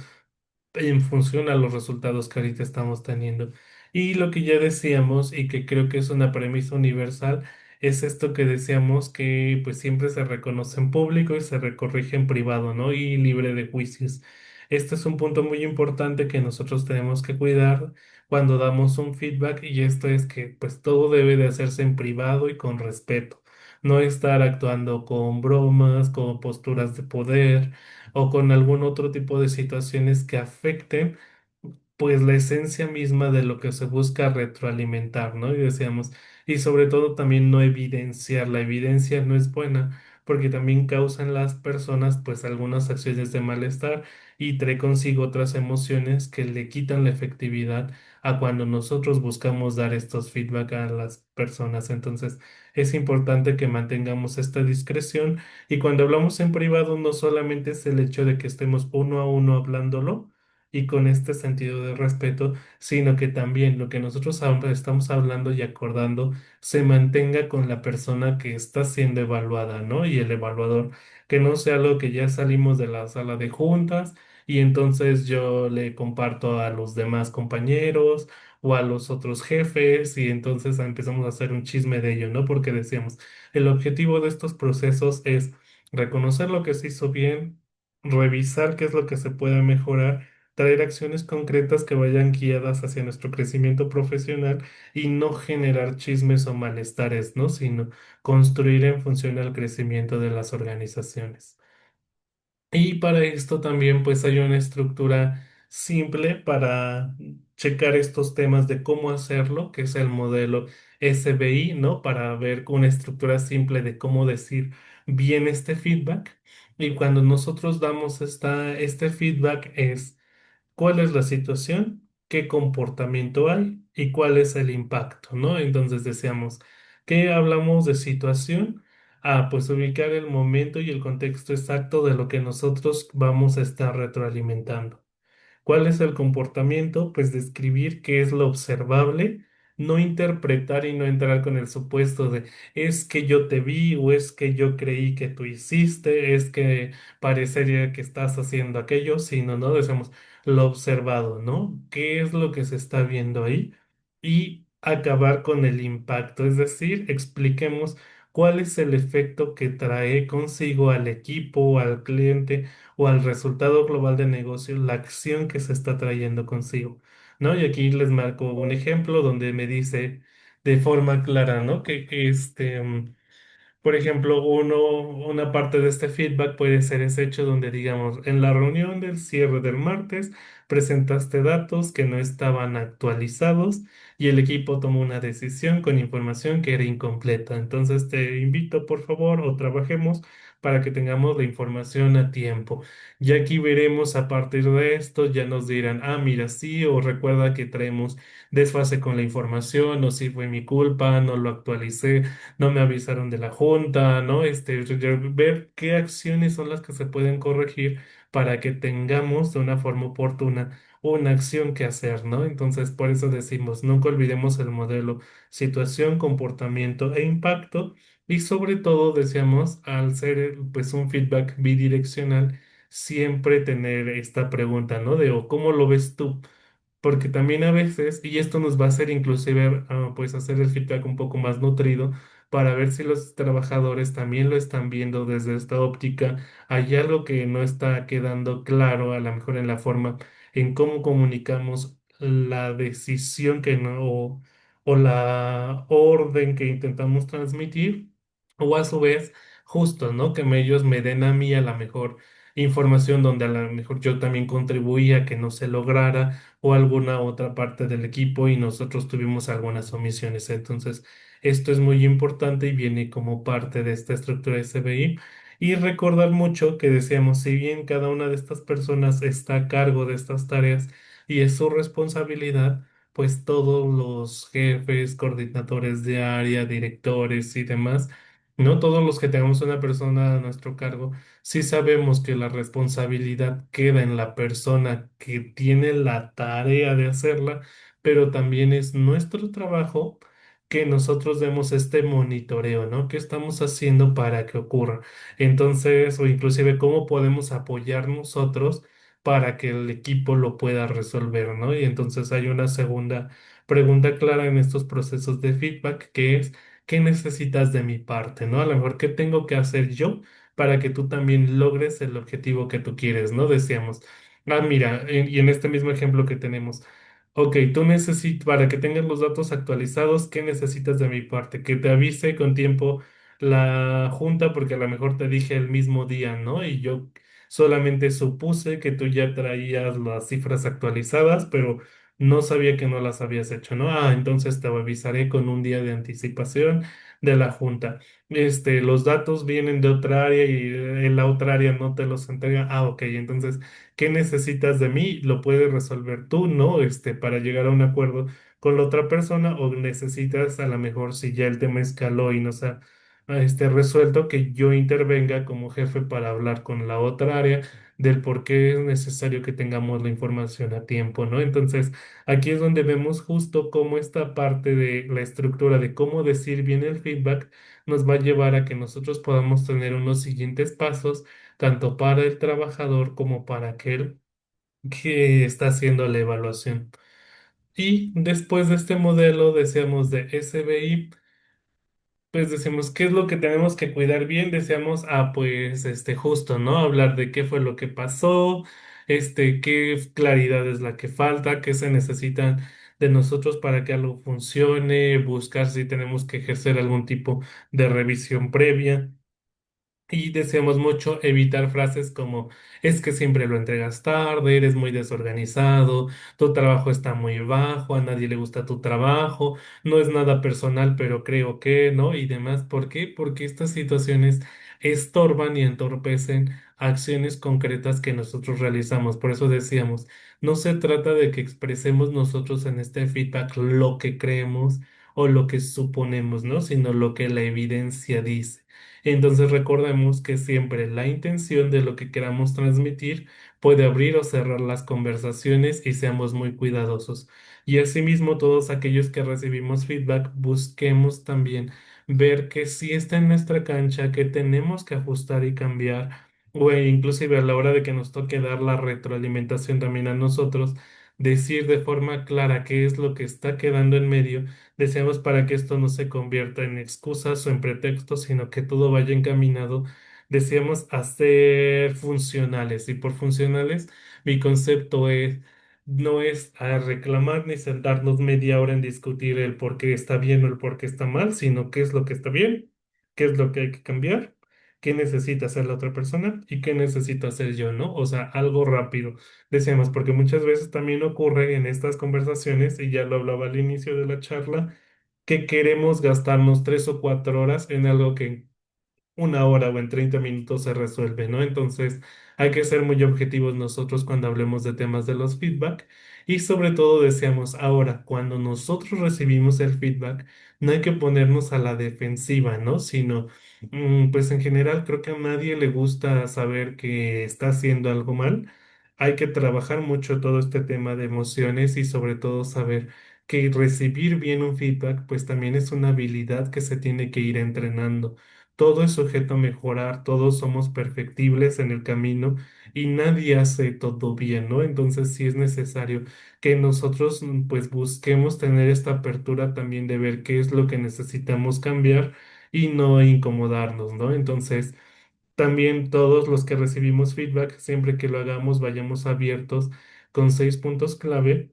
B: en función a los resultados que ahorita estamos teniendo. Y lo que ya decíamos y que creo que es una premisa universal es esto que decíamos que pues siempre se reconoce en público y se recorrige en privado, ¿no? Y libre de juicios. Este es un punto muy importante que nosotros tenemos que cuidar cuando damos un feedback y esto es que pues todo debe de hacerse en privado y con respeto. No estar actuando con bromas, con posturas de poder o con algún otro tipo de situaciones que afecten pues la esencia misma de lo que se busca retroalimentar, ¿no? Y decíamos, y sobre todo también no evidenciar, la evidencia no es buena porque también causa en las personas pues algunas acciones de malestar y trae consigo otras emociones que le quitan la efectividad a cuando nosotros buscamos dar estos feedback a las personas. Entonces, es importante que mantengamos esta discreción y cuando hablamos en privado no solamente es el hecho de que estemos uno a uno hablándolo, y con este sentido de respeto, sino que también lo que nosotros estamos hablando y acordando se mantenga con la persona que está siendo evaluada, ¿no? Y el evaluador, que no sea algo que ya salimos de la sala de juntas y entonces yo le comparto a los demás compañeros o a los otros jefes y entonces empezamos a hacer un chisme de ello, ¿no? Porque decíamos, el objetivo de estos procesos es reconocer lo que se hizo bien, revisar qué es lo que se puede mejorar, traer acciones concretas que vayan guiadas hacia nuestro crecimiento profesional y no generar chismes o malestares, ¿no? Sino construir en función al crecimiento de las organizaciones. Y para esto también pues hay una estructura simple para checar estos temas de cómo hacerlo, que es el modelo SBI, ¿no? Para ver con una estructura simple de cómo decir bien este feedback. Y cuando nosotros damos este feedback es cuál es la situación, qué comportamiento hay y cuál es el impacto, ¿no? Entonces decíamos, ¿qué hablamos de situación? Ah, pues ubicar el momento y el contexto exacto de lo que nosotros vamos a estar retroalimentando. ¿Cuál es el comportamiento? Pues describir qué es lo observable, no interpretar y no entrar con el supuesto de es que yo te vi o es que yo creí que tú hiciste, es que parecería que estás haciendo aquello, sino, ¿no? Decimos lo observado, ¿no? ¿Qué es lo que se está viendo ahí? Y acabar con el impacto, es decir, expliquemos cuál es el efecto que trae consigo al equipo, al cliente o al resultado global de negocio, la acción que se está trayendo consigo, ¿no? Y aquí les marco un ejemplo donde me dice de forma clara, ¿no? Por ejemplo, una parte de este feedback puede ser ese hecho donde digamos, en la reunión del cierre del martes presentaste datos que no estaban actualizados y el equipo tomó una decisión con información que era incompleta. Entonces te invito, por favor, o trabajemos para que tengamos la información a tiempo. Y aquí veremos a partir de esto, ya nos dirán, ah, mira, sí, o recuerda que traemos desfase con la información, o si fue mi culpa, no lo actualicé, no me avisaron de la junta, ¿no? Ver qué acciones son las que se pueden corregir para que tengamos de una forma oportuna una acción que hacer, ¿no? Entonces, por eso decimos, nunca olvidemos el modelo situación, comportamiento e impacto. Y sobre todo, decíamos, al ser pues un feedback bidireccional, siempre tener esta pregunta, ¿no? De, o ¿cómo lo ves tú? Porque también a veces, y esto nos va a hacer inclusive pues hacer el feedback un poco más nutrido para ver si los trabajadores también lo están viendo desde esta óptica. Hay algo que no está quedando claro, a lo mejor en la forma en cómo comunicamos la decisión que no, o la orden que intentamos transmitir, o a su vez, justo, ¿no? Que ellos me den a mí a la mejor información donde a lo mejor yo también contribuía a que no se lograra o alguna otra parte del equipo y nosotros tuvimos algunas omisiones. Entonces, esto es muy importante y viene como parte de esta estructura SBI. Y recordar mucho que decíamos, si bien cada una de estas personas está a cargo de estas tareas y es su responsabilidad, pues todos los jefes, coordinadores de área, directores y demás No todos los que tengamos una persona a nuestro cargo, sí sabemos que la responsabilidad queda en la persona que tiene la tarea de hacerla, pero también es nuestro trabajo que nosotros demos este monitoreo, ¿no? ¿Qué estamos haciendo para que ocurra? Entonces, o inclusive cómo podemos apoyar nosotros para que el equipo lo pueda resolver, ¿no? Y entonces hay una segunda pregunta clara en estos procesos de feedback que es ¿qué necesitas de mi parte, ¿no? A lo mejor, ¿qué tengo que hacer yo para que tú también logres el objetivo que tú quieres, ¿no? Decíamos, mira, y en este mismo ejemplo que tenemos, ok, tú necesitas, para que tengas los datos actualizados, ¿qué necesitas de mi parte? Que te avise con tiempo la junta, porque a lo mejor te dije el mismo día, ¿no? Y yo solamente supuse que tú ya traías las cifras actualizadas, pero no sabía que no las habías hecho, ¿no? Entonces te avisaré con un día de anticipación de la junta. Los datos vienen de otra área y en la otra área no te los entrega. Ok, entonces, ¿qué necesitas de mí? Lo puedes resolver tú, ¿no? Para llegar a un acuerdo con la otra persona o necesitas a lo mejor si ya el tema escaló y no se ha resuelto que yo intervenga como jefe para hablar con la otra área del por qué es necesario que tengamos la información a tiempo, ¿no? Entonces, aquí es donde vemos justo cómo esta parte de la estructura de cómo decir bien el feedback nos va a llevar a que nosotros podamos tener unos siguientes pasos, tanto para el trabajador como para aquel que está haciendo la evaluación. Y después de este modelo, decíamos de SBI, pues decimos, ¿qué es lo que tenemos que cuidar bien? Deseamos, pues, justo, ¿no? Hablar de qué fue lo que pasó, qué claridad es la que falta, qué se necesitan de nosotros para que algo funcione, buscar si tenemos que ejercer algún tipo de revisión previa. Y deseamos mucho evitar frases como es que siempre lo entregas tarde, eres muy desorganizado, tu trabajo está muy bajo, a nadie le gusta tu trabajo, no es nada personal, pero creo que, ¿no? Y demás. ¿Por qué? Porque estas situaciones estorban y entorpecen acciones concretas que nosotros realizamos. Por eso decíamos, no se trata de que expresemos nosotros en este feedback lo que creemos o lo que suponemos, ¿no? Sino lo que la evidencia dice. Entonces recordemos que siempre la intención de lo que queramos transmitir puede abrir o cerrar las conversaciones y seamos muy cuidadosos. Y asimismo, todos aquellos que recibimos feedback, busquemos también ver que si está en nuestra cancha, que tenemos que ajustar y cambiar, o inclusive a la hora de que nos toque dar la retroalimentación también a nosotros, decir de forma clara qué es lo que está quedando en medio. Deseamos para que esto no se convierta en excusas o en pretextos, sino que todo vaya encaminado. Deseamos hacer funcionales y por funcionales mi concepto es no es a reclamar ni sentarnos media hora en discutir el por qué está bien o el por qué está mal, sino qué es lo que está bien, qué es lo que hay que cambiar, qué necesita hacer la otra persona y qué necesito hacer yo, ¿no? O sea, algo rápido. Decíamos, porque muchas veces también ocurre en estas conversaciones, y ya lo hablaba al inicio de la charla, que queremos gastarnos 3 o 4 horas en algo que en una hora o en 30 minutos se resuelve, ¿no? Entonces hay que ser muy objetivos nosotros cuando hablemos de temas de los feedback y sobre todo deseamos ahora, cuando nosotros recibimos el feedback, no hay que ponernos a la defensiva, ¿no? Sino, pues en general creo que a nadie le gusta saber que está haciendo algo mal. Hay que trabajar mucho todo este tema de emociones y sobre todo saber que recibir bien un feedback, pues también es una habilidad que se tiene que ir entrenando. Todo es sujeto a mejorar, todos somos perfectibles en el camino y nadie hace todo bien, ¿no? Entonces sí es necesario que nosotros pues busquemos tener esta apertura también de ver qué es lo que necesitamos cambiar y no incomodarnos, ¿no? Entonces también todos los que recibimos feedback, siempre que lo hagamos, vayamos abiertos con 6 puntos clave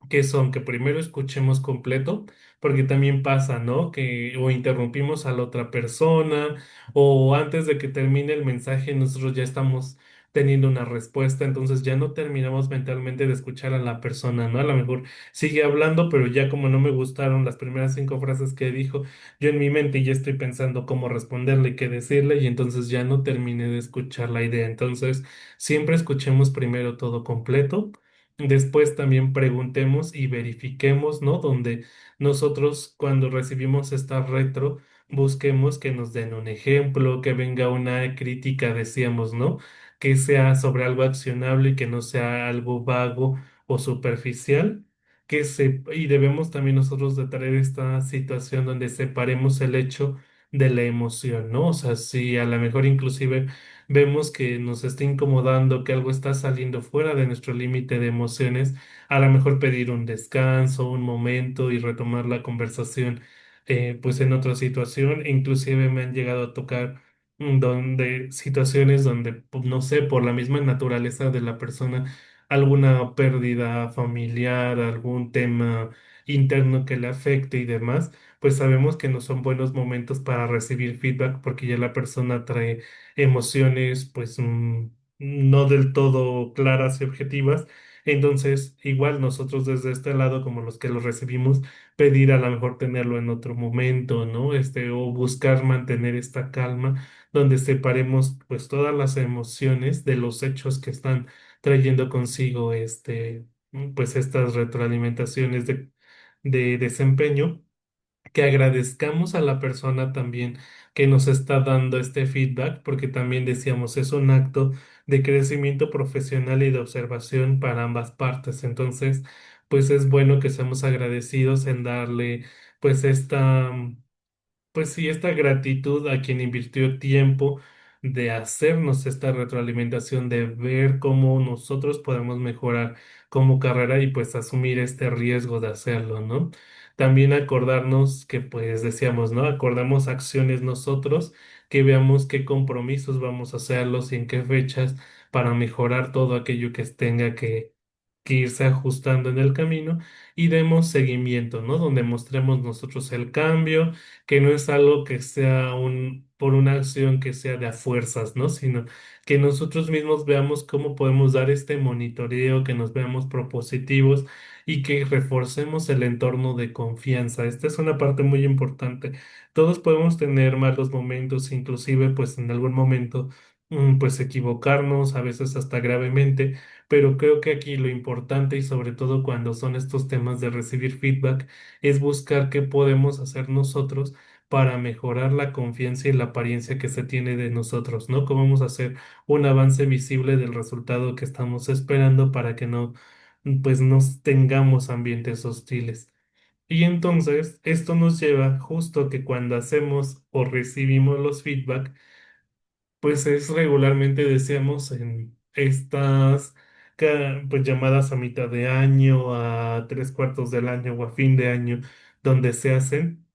B: que son que primero escuchemos completo, porque también pasa, ¿no? Que o interrumpimos a la otra persona o antes de que termine el mensaje nosotros ya estamos teniendo una respuesta, entonces ya no terminamos mentalmente de escuchar a la persona, ¿no? A lo mejor sigue hablando, pero ya como no me gustaron las primeras 5 frases que dijo, yo en mi mente ya estoy pensando cómo responderle y qué decirle y entonces ya no terminé de escuchar la idea. Entonces, siempre escuchemos primero todo completo. Después también preguntemos y verifiquemos, ¿no? Donde nosotros cuando recibimos esta retro, busquemos que nos den un ejemplo, que venga una crítica, decíamos, ¿no? Que sea sobre algo accionable y que no sea algo vago o superficial. Y debemos también nosotros de traer esta situación donde separemos el hecho de la emoción, ¿no? O sea, si a lo mejor inclusive vemos que nos está incomodando, que algo está saliendo fuera de nuestro límite de emociones, a lo mejor pedir un descanso, un momento y retomar la conversación pues en otra situación, inclusive me han llegado a tocar donde situaciones donde, pues, no sé, por la misma naturaleza de la persona, alguna pérdida familiar, algún tema interno que le afecte y demás, pues sabemos que no son buenos momentos para recibir feedback porque ya la persona trae emociones pues no del todo claras y objetivas. Entonces, igual nosotros desde este lado, como los que los recibimos, pedir a lo mejor tenerlo en otro momento, ¿no? O buscar mantener esta calma donde separemos pues todas las emociones de los hechos que están trayendo consigo pues estas retroalimentaciones de desempeño, que agradezcamos a la persona también que nos está dando este feedback, porque también decíamos, es un acto de crecimiento profesional y de observación para ambas partes. Entonces, pues es bueno que seamos agradecidos en darle pues pues sí, esta gratitud a quien invirtió tiempo de hacernos esta retroalimentación, de ver cómo nosotros podemos mejorar como carrera y pues asumir este riesgo de hacerlo, ¿no? También acordarnos que pues decíamos, ¿no? Acordamos acciones nosotros, que veamos qué compromisos vamos a hacerlos y en qué fechas para mejorar todo aquello que tenga que irse ajustando en el camino y demos seguimiento, ¿no? Donde mostremos nosotros el cambio, que no es algo que sea por una acción que sea de a fuerzas, ¿no? Sino que nosotros mismos veamos cómo podemos dar este monitoreo, que nos veamos propositivos y que reforcemos el entorno de confianza. Esta es una parte muy importante. Todos podemos tener malos momentos, inclusive pues en algún momento pues equivocarnos, a veces hasta gravemente, pero creo que aquí lo importante y sobre todo cuando son estos temas de recibir feedback es buscar qué podemos hacer nosotros para mejorar la confianza y la apariencia que se tiene de nosotros, ¿no? Cómo vamos a hacer un avance visible del resultado que estamos esperando para que no, pues, nos tengamos ambientes hostiles. Y entonces, esto nos lleva justo que cuando hacemos o recibimos los feedback, pues es regularmente, decíamos, en estas pues llamadas a mitad de año, a tres cuartos del año o a fin de año, donde se hacen.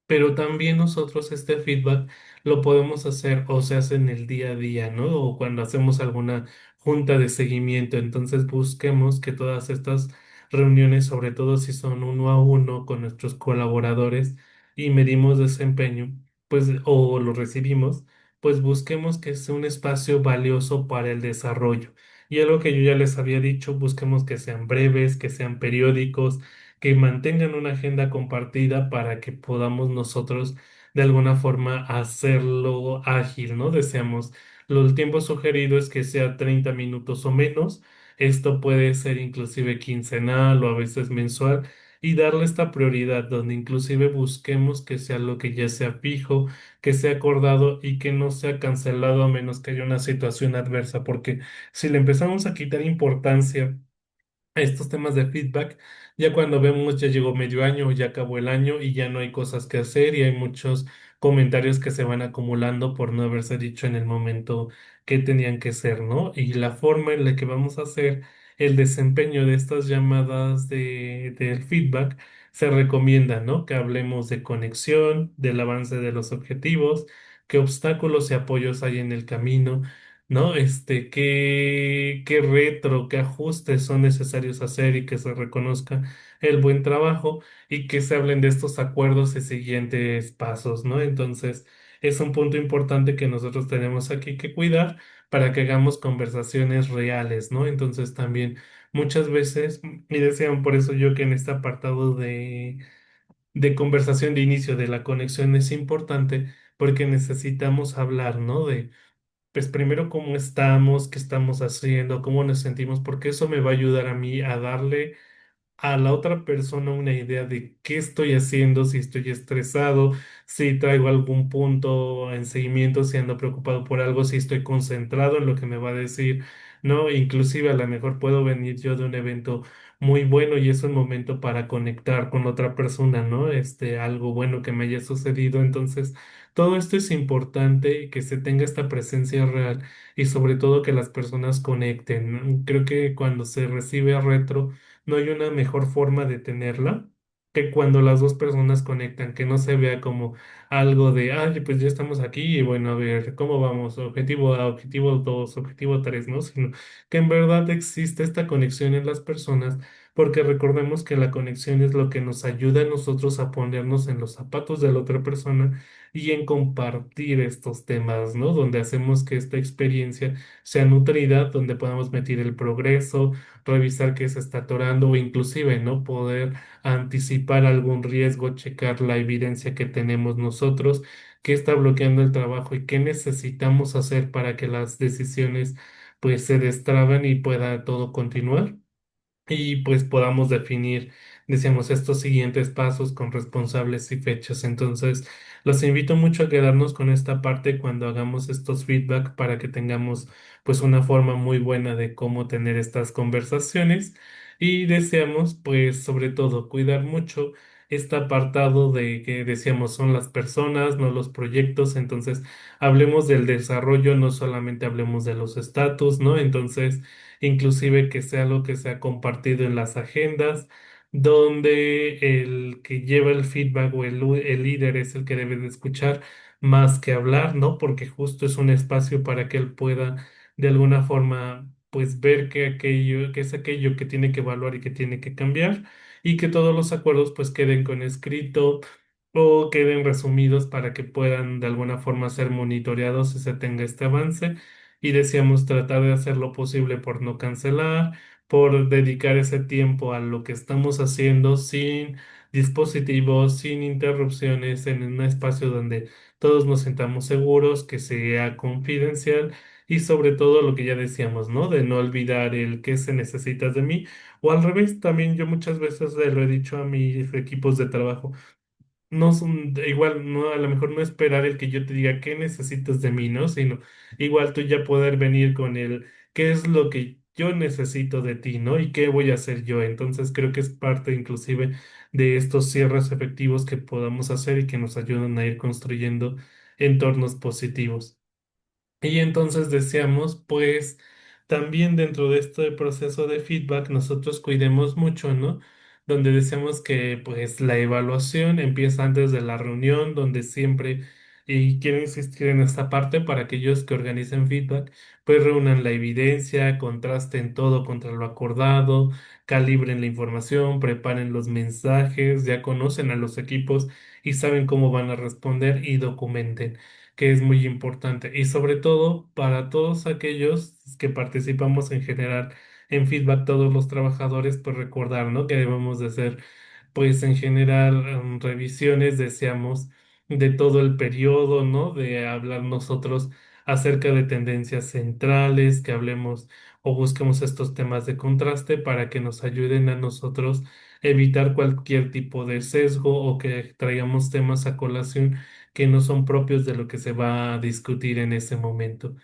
B: Pero también nosotros este feedback lo podemos hacer o se hace en el día a día, ¿no? O cuando hacemos alguna junta de seguimiento. Entonces busquemos que todas estas reuniones, sobre todo si son uno a uno con nuestros colaboradores y medimos desempeño, pues, o lo recibimos, pues busquemos que sea un espacio valioso para el desarrollo. Y algo que yo ya les había dicho, busquemos que sean breves, que sean periódicos, que mantengan una agenda compartida para que podamos nosotros de alguna forma hacerlo ágil, ¿no? Deseamos, el tiempo sugerido es que sea 30 minutos o menos. Esto puede ser inclusive quincenal o a veces mensual y darle esta prioridad donde inclusive busquemos que sea lo que ya sea fijo, que sea acordado y que no sea cancelado a menos que haya una situación adversa, porque si le empezamos a quitar importancia estos temas de feedback, ya cuando vemos ya llegó medio año, ya acabó el año y ya no hay cosas que hacer y hay muchos comentarios que se van acumulando por no haberse dicho en el momento que tenían que ser, ¿no? Y la forma en la que vamos a hacer el desempeño de estas llamadas del feedback se recomienda, ¿no? Que hablemos de conexión, del avance de los objetivos, qué obstáculos y apoyos hay en el camino, ¿no? Qué retro, qué ajustes son necesarios hacer y que se reconozca el buen trabajo y que se hablen de estos acuerdos y siguientes pasos, ¿no? Entonces, es un punto importante que nosotros tenemos aquí que cuidar para que hagamos conversaciones reales, ¿no? Entonces, también muchas veces, y decían por eso yo que en este apartado de conversación de inicio de la conexión es importante porque necesitamos hablar, ¿no? Pues primero cómo estamos, qué estamos haciendo, cómo nos sentimos, porque eso me va a ayudar a mí a darle a la otra persona una idea de qué estoy haciendo, si estoy estresado, si traigo algún punto en seguimiento, si ando preocupado por algo, si estoy concentrado en lo que me va a decir, ¿no? Inclusive a lo mejor puedo venir yo de un evento muy bueno y es un momento para conectar con otra persona, ¿no? Algo bueno que me haya sucedido. Entonces, todo esto es importante y que se tenga esta presencia real y sobre todo que las personas conecten, ¿no? Creo que cuando se recibe retro, no hay una mejor forma de tenerla que cuando las dos personas conectan, que no se vea como algo de, ay, pues ya estamos aquí y bueno, a ver, ¿cómo vamos? Objetivo A, objetivo 2, objetivo 3, ¿no? Sino que en verdad existe esta conexión en las personas, porque recordemos que la conexión es lo que nos ayuda a nosotros a ponernos en los zapatos de la otra persona y en compartir estos temas, ¿no? Donde hacemos que esta experiencia sea nutrida, donde podamos medir el progreso, revisar qué se está atorando o inclusive, ¿no? Poder anticipar algún riesgo, checar la evidencia que tenemos nosotros, qué está bloqueando el trabajo y qué necesitamos hacer para que las decisiones pues se destraben y pueda todo continuar y pues podamos definir, decíamos, estos siguientes pasos con responsables y fechas. Entonces, los invito mucho a quedarnos con esta parte cuando hagamos estos feedback para que tengamos pues una forma muy buena de cómo tener estas conversaciones y deseamos pues sobre todo cuidar mucho este apartado de que decíamos son las personas, no los proyectos. Entonces, hablemos del desarrollo, no solamente hablemos de los estatus, ¿no? Entonces, inclusive que sea lo que sea compartido en las agendas, donde el que lleva el feedback o el líder es el que debe de escuchar más que hablar, ¿no? Porque justo es un espacio para que él pueda de alguna forma pues ver que aquello, que es aquello que tiene que evaluar y que tiene que cambiar y que todos los acuerdos pues queden con escrito o queden resumidos para que puedan de alguna forma ser monitoreados y se tenga este avance y decíamos tratar de hacer lo posible por no cancelar, por dedicar ese tiempo a lo que estamos haciendo sin dispositivos, sin interrupciones, en un espacio donde todos nos sintamos seguros, que sea confidencial y sobre todo lo que ya decíamos, ¿no? De no olvidar el qué se necesita de mí o al revés, también yo muchas veces se lo he dicho a mis equipos de trabajo, no son, igual, no, a lo mejor no esperar el que yo te diga qué necesitas de mí, ¿no? Sino igual tú ya poder venir con el qué es lo que yo necesito de ti, ¿no? Y qué voy a hacer yo. Entonces creo que es parte inclusive de estos cierres efectivos que podamos hacer y que nos ayudan a ir construyendo entornos positivos. Y entonces deseamos, pues, también dentro de este proceso de feedback, nosotros cuidemos mucho, ¿no? Donde deseamos que, pues, la evaluación empieza antes de la reunión, donde siempre, y quiero insistir en esta parte para aquellos que organicen feedback, pues reúnan la evidencia, contrasten todo contra lo acordado, calibren la información, preparen los mensajes, ya conocen a los equipos y saben cómo van a responder y documenten que es muy importante. Y sobre todo para todos aquellos que participamos en general en feedback, todos los trabajadores, pues recordar, ¿no? Que debemos de hacer, pues en general, revisiones, deseamos, de todo el periodo, ¿no? De hablar nosotros acerca de tendencias centrales, que hablemos o busquemos estos temas de contraste para que nos ayuden a nosotros evitar cualquier tipo de sesgo o que traigamos temas a colación que no son propios de lo que se va a discutir en ese momento.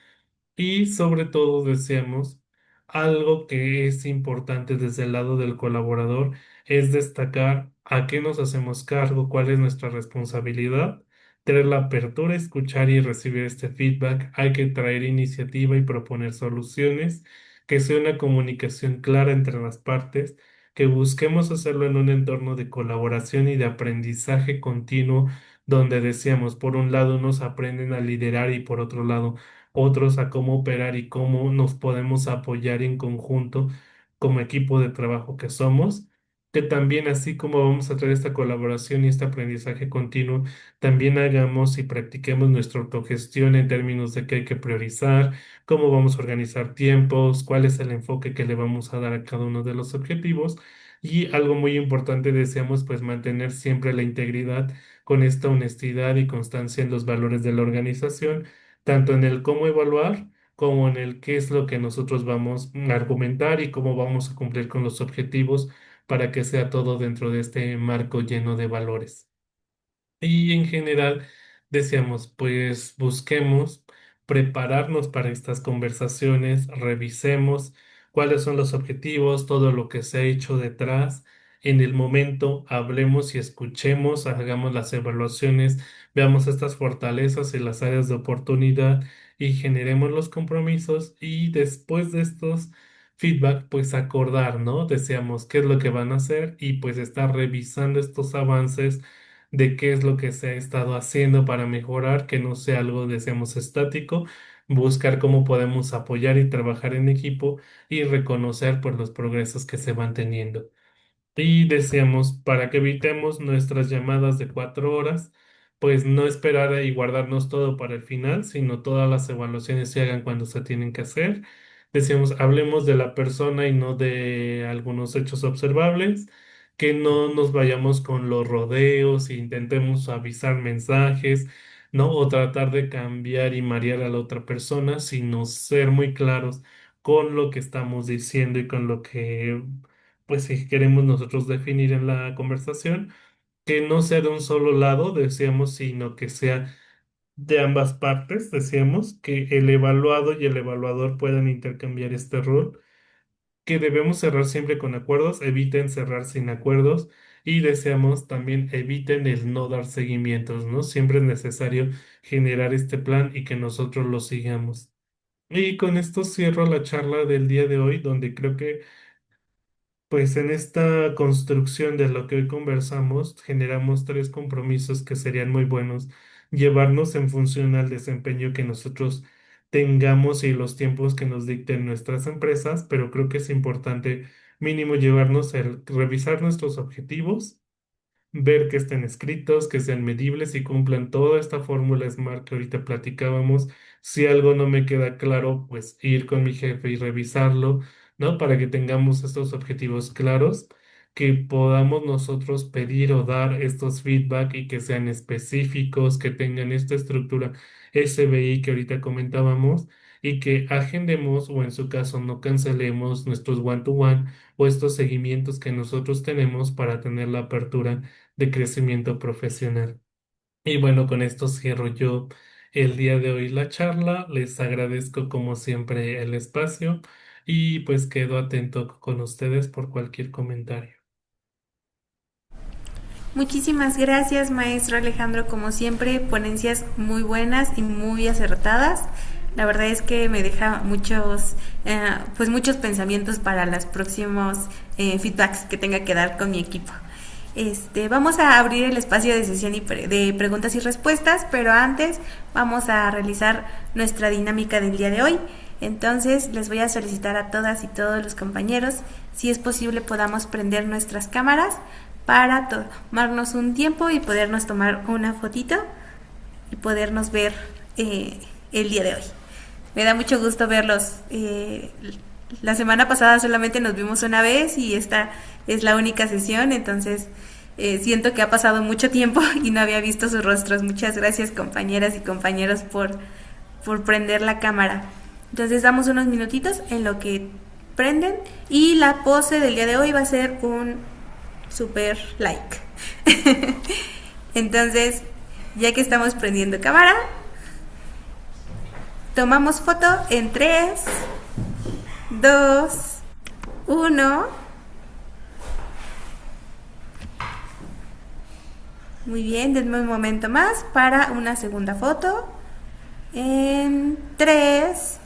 B: Y sobre todo deseamos algo que es importante desde el lado del colaborador, es destacar a qué nos hacemos cargo, cuál es nuestra responsabilidad, tener la apertura, escuchar y recibir este feedback. Hay que traer iniciativa y proponer soluciones, que sea una comunicación clara entre las partes, que busquemos hacerlo en un entorno de colaboración y de aprendizaje continuo, donde decíamos, por un lado, nos aprenden a liderar y por otro lado, otros a cómo operar y cómo nos podemos apoyar en conjunto como equipo de trabajo que somos, que también así como vamos a traer esta colaboración y este aprendizaje continuo, también hagamos y practiquemos nuestra autogestión en términos de qué hay que priorizar, cómo vamos a organizar tiempos, cuál es el enfoque que le vamos a dar a cada uno de los objetivos. Y algo muy importante, deseamos pues mantener siempre la integridad con esta honestidad y constancia en los valores de la organización tanto en el cómo evaluar como en el qué es lo que nosotros vamos a argumentar y cómo vamos a cumplir con los objetivos para que sea todo dentro de este marco lleno de valores. Y en general decíamos, pues busquemos prepararnos para estas conversaciones, revisemos cuáles son los objetivos, todo lo que se ha hecho detrás. En el momento hablemos y escuchemos, hagamos las evaluaciones, veamos estas fortalezas y las áreas de oportunidad y generemos los compromisos y después de estos feedback, pues acordar, ¿no? Deseamos qué es lo que van a hacer y pues estar revisando estos avances de qué es lo que se ha estado haciendo para mejorar, que no sea algo, decíamos, estático, buscar cómo podemos apoyar y trabajar en equipo y reconocer por los progresos que se van teniendo. Y decíamos, para que evitemos nuestras llamadas de 4 horas, pues no esperar y guardarnos todo para el final, sino todas las evaluaciones se hagan cuando se tienen que hacer. Decíamos, hablemos de la persona y no de algunos hechos observables, que no nos vayamos con los rodeos e intentemos avisar mensajes, ¿no? O tratar de cambiar y marear a la otra persona, sino ser muy claros con lo que estamos diciendo y con lo que pues si queremos nosotros definir en la conversación, que no sea de un solo lado, decíamos, sino que sea de ambas partes, decíamos, que el evaluado y el evaluador puedan intercambiar este rol, que debemos cerrar siempre con acuerdos, eviten cerrar sin acuerdos y deseamos también eviten el no dar seguimientos, ¿no? Siempre es necesario generar este plan y que nosotros lo sigamos. Y con esto cierro la charla del día de hoy, donde creo que pues en esta construcción de lo que hoy conversamos, generamos 3 compromisos que serían muy buenos. Llevarnos en función al desempeño que nosotros tengamos y los tiempos que nos dicten nuestras empresas, pero creo que es importante mínimo llevarnos el revisar nuestros objetivos, ver que estén escritos, que sean medibles y cumplan toda esta fórmula SMART que ahorita platicábamos. Si algo no me queda claro, pues ir con mi jefe y revisarlo, ¿no? Para que tengamos estos objetivos claros, que podamos nosotros pedir o dar estos feedback y que sean específicos, que tengan esta estructura SBI que ahorita comentábamos y que agendemos o en su caso no cancelemos nuestros one-to-one o estos seguimientos que nosotros tenemos para tener la apertura de crecimiento profesional. Y bueno, con esto cierro yo el día de hoy la charla. Les agradezco como siempre el espacio y pues quedo atento con ustedes por cualquier comentario.
A: Muchísimas gracias, maestro Alejandro, como siempre, ponencias muy buenas y muy acertadas. La verdad es que me deja muchos pensamientos para los próximos feedbacks que tenga que dar con mi equipo. Vamos a abrir el espacio de sesión de preguntas y respuestas, pero antes vamos a realizar nuestra dinámica del día de hoy. Entonces les voy a solicitar a todas y todos los compañeros, si es posible podamos prender nuestras cámaras para tomarnos un tiempo y podernos tomar una fotito y podernos ver el día de hoy. Me da mucho gusto verlos. La semana pasada solamente nos vimos una vez y esta es la única sesión, entonces siento que ha pasado mucho tiempo y no había visto sus rostros. Muchas gracias, compañeras y compañeros, por prender la cámara. Entonces damos unos minutitos en lo que prenden y la pose del día de hoy va a ser un super like. Entonces, ya que estamos prendiendo cámara, tomamos foto en 3, 2, 1. Muy bien, denme un momento más para una segunda foto. En 3,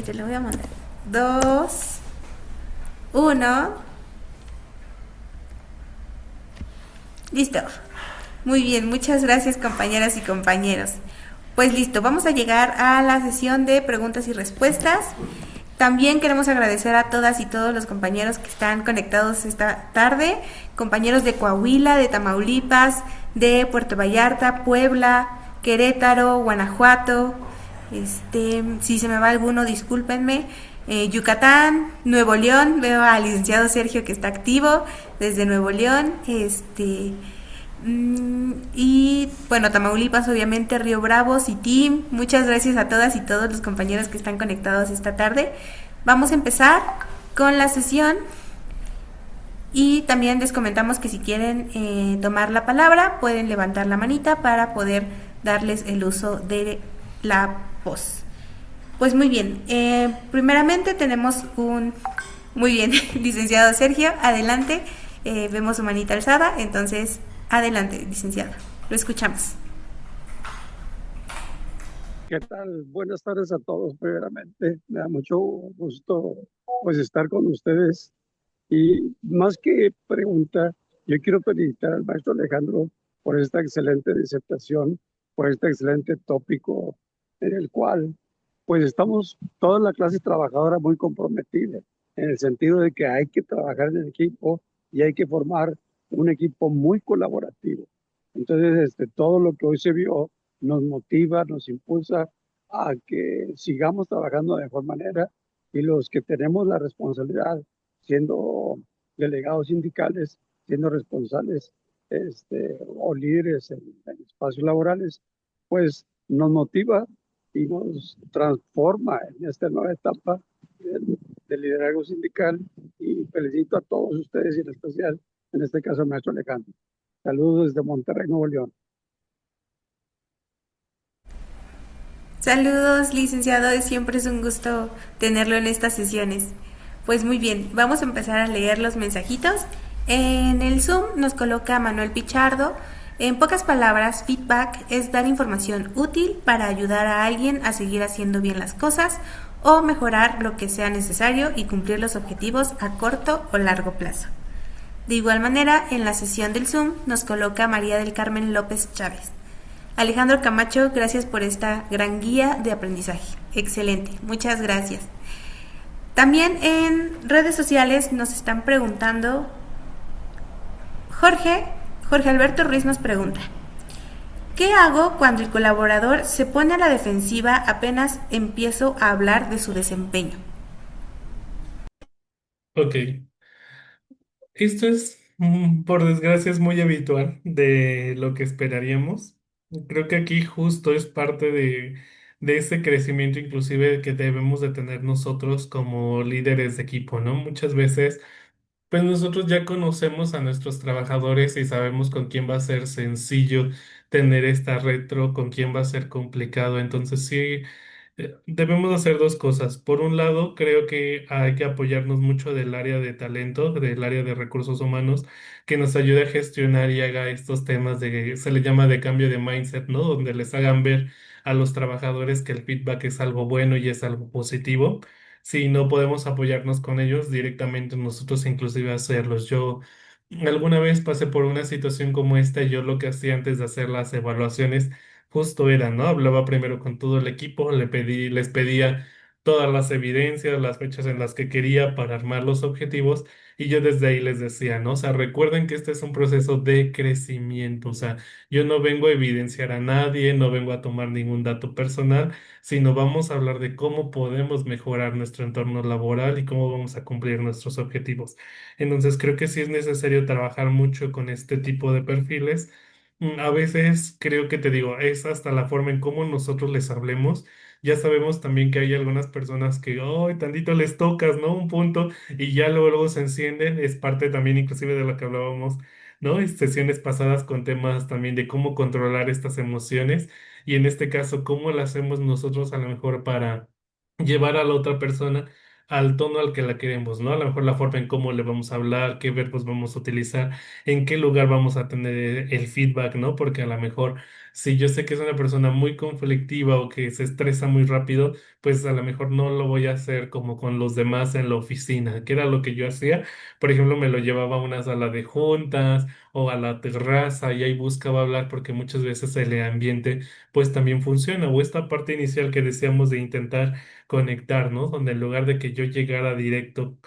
A: yo le voy a mandar 2, 1. Listo. Muy bien, muchas gracias, compañeras y compañeros. Pues listo, vamos a llegar a la sesión de preguntas y respuestas. También queremos agradecer a todas y todos los compañeros que están conectados esta tarde, compañeros de Coahuila, de Tamaulipas, de Puerto Vallarta, Puebla, Querétaro, Guanajuato, si se me va alguno, discúlpenme, Yucatán, Nuevo León, veo al licenciado Sergio que está activo desde Nuevo León, y bueno, Tamaulipas, obviamente, Río Bravo, Citim. Muchas gracias a todas y todos los compañeros que están conectados esta tarde. Vamos a empezar con la sesión Y también les comentamos que si quieren tomar la palabra, pueden levantar la manita para poder darles el uso de la voz. Pues muy bien, primeramente tenemos un... Muy bien, licenciado Sergio, adelante. Vemos su manita alzada, entonces adelante, licenciado. Lo escuchamos.
C: ¿Qué tal? Buenas tardes a todos, primeramente. Me da mucho gusto pues estar con ustedes. Y más que pregunta, yo quiero felicitar al maestro Alejandro por esta excelente disertación, por este excelente tópico en el cual pues estamos toda la clase trabajadora muy comprometida, en el sentido de que hay que trabajar en equipo y hay que formar un equipo muy colaborativo. Entonces, todo lo que hoy se vio nos motiva, nos impulsa a que sigamos trabajando de mejor manera y los que tenemos la responsabilidad, siendo delegados sindicales, siendo responsables o líderes en espacios laborales, pues nos motiva y nos transforma en esta nueva etapa del liderazgo sindical y felicito a todos ustedes y en especial, en este caso, al maestro Alejandro. Saludos desde Monterrey, Nuevo León.
A: Saludos, licenciado, siempre es un gusto tenerlo en estas sesiones. Pues muy bien, vamos a empezar a leer los mensajitos. En el Zoom nos coloca Manuel Pichardo. En pocas palabras, feedback es dar información útil para ayudar a alguien a seguir haciendo bien las cosas o mejorar lo que sea necesario y cumplir los objetivos a corto o largo plazo. De igual manera, en la sesión del Zoom nos coloca María del Carmen López Chávez. Alejandro Camacho, gracias por esta gran guía de aprendizaje. Excelente, muchas gracias. También en redes sociales nos están preguntando, Jorge Alberto Ruiz nos pregunta, ¿qué hago cuando el colaborador se pone a la defensiva apenas empiezo a hablar de su desempeño?
B: Ok, esto es, por desgracia, es muy habitual de lo que esperaríamos. Creo que aquí justo es parte de ese crecimiento inclusive que debemos de tener nosotros como líderes de equipo, ¿no? Muchas veces pues nosotros ya conocemos a nuestros trabajadores y sabemos con quién va a ser sencillo tener esta retro, con quién va a ser complicado. Entonces sí, debemos hacer dos cosas. Por un lado, creo que hay que apoyarnos mucho del área de talento, del área de recursos humanos, que nos ayude a gestionar y haga estos temas de, se le llama de cambio de mindset, ¿no? Donde les hagan ver a los trabajadores que el feedback es algo bueno y es algo positivo. Si no podemos apoyarnos con ellos directamente, nosotros inclusive hacerlos. Yo alguna vez pasé por una situación como esta y yo lo que hacía antes de hacer las evaluaciones justo era, ¿no? Hablaba primero con todo el equipo, les pedía todas las evidencias, las fechas en las que quería para armar los objetivos y yo desde ahí les decía, ¿no? O sea, recuerden que este es un proceso de crecimiento, o sea, yo no vengo a evidenciar a nadie, no vengo a tomar ningún dato personal, sino vamos a hablar de cómo podemos mejorar nuestro entorno laboral y cómo vamos a cumplir nuestros objetivos. Entonces, creo que sí es necesario trabajar mucho con este tipo de perfiles. A veces creo que te digo, es hasta la forma en cómo nosotros les hablemos. Ya sabemos también que hay algunas personas que, oh, tantito les tocas, ¿no? Un punto y ya luego se encienden. Es parte también inclusive de lo que hablábamos, ¿no? En sesiones pasadas con temas también de cómo controlar estas emociones y en este caso, cómo lo hacemos nosotros a lo mejor para llevar a la otra persona al tono al que la queremos, ¿no? A lo mejor la forma en cómo le vamos a hablar, qué verbos vamos a utilizar, en qué lugar vamos a tener el feedback, ¿no? Porque a lo mejor si yo sé que es una persona muy conflictiva o que se estresa muy rápido, pues a lo mejor no lo voy a hacer como con los demás en la oficina, que era lo que yo hacía. Por ejemplo, me lo llevaba a una sala de juntas o a la terraza y ahí buscaba hablar porque muchas veces el ambiente pues también funciona. O esta parte inicial que decíamos de intentar conectar, ¿no? Donde en lugar de que yo llegara directo,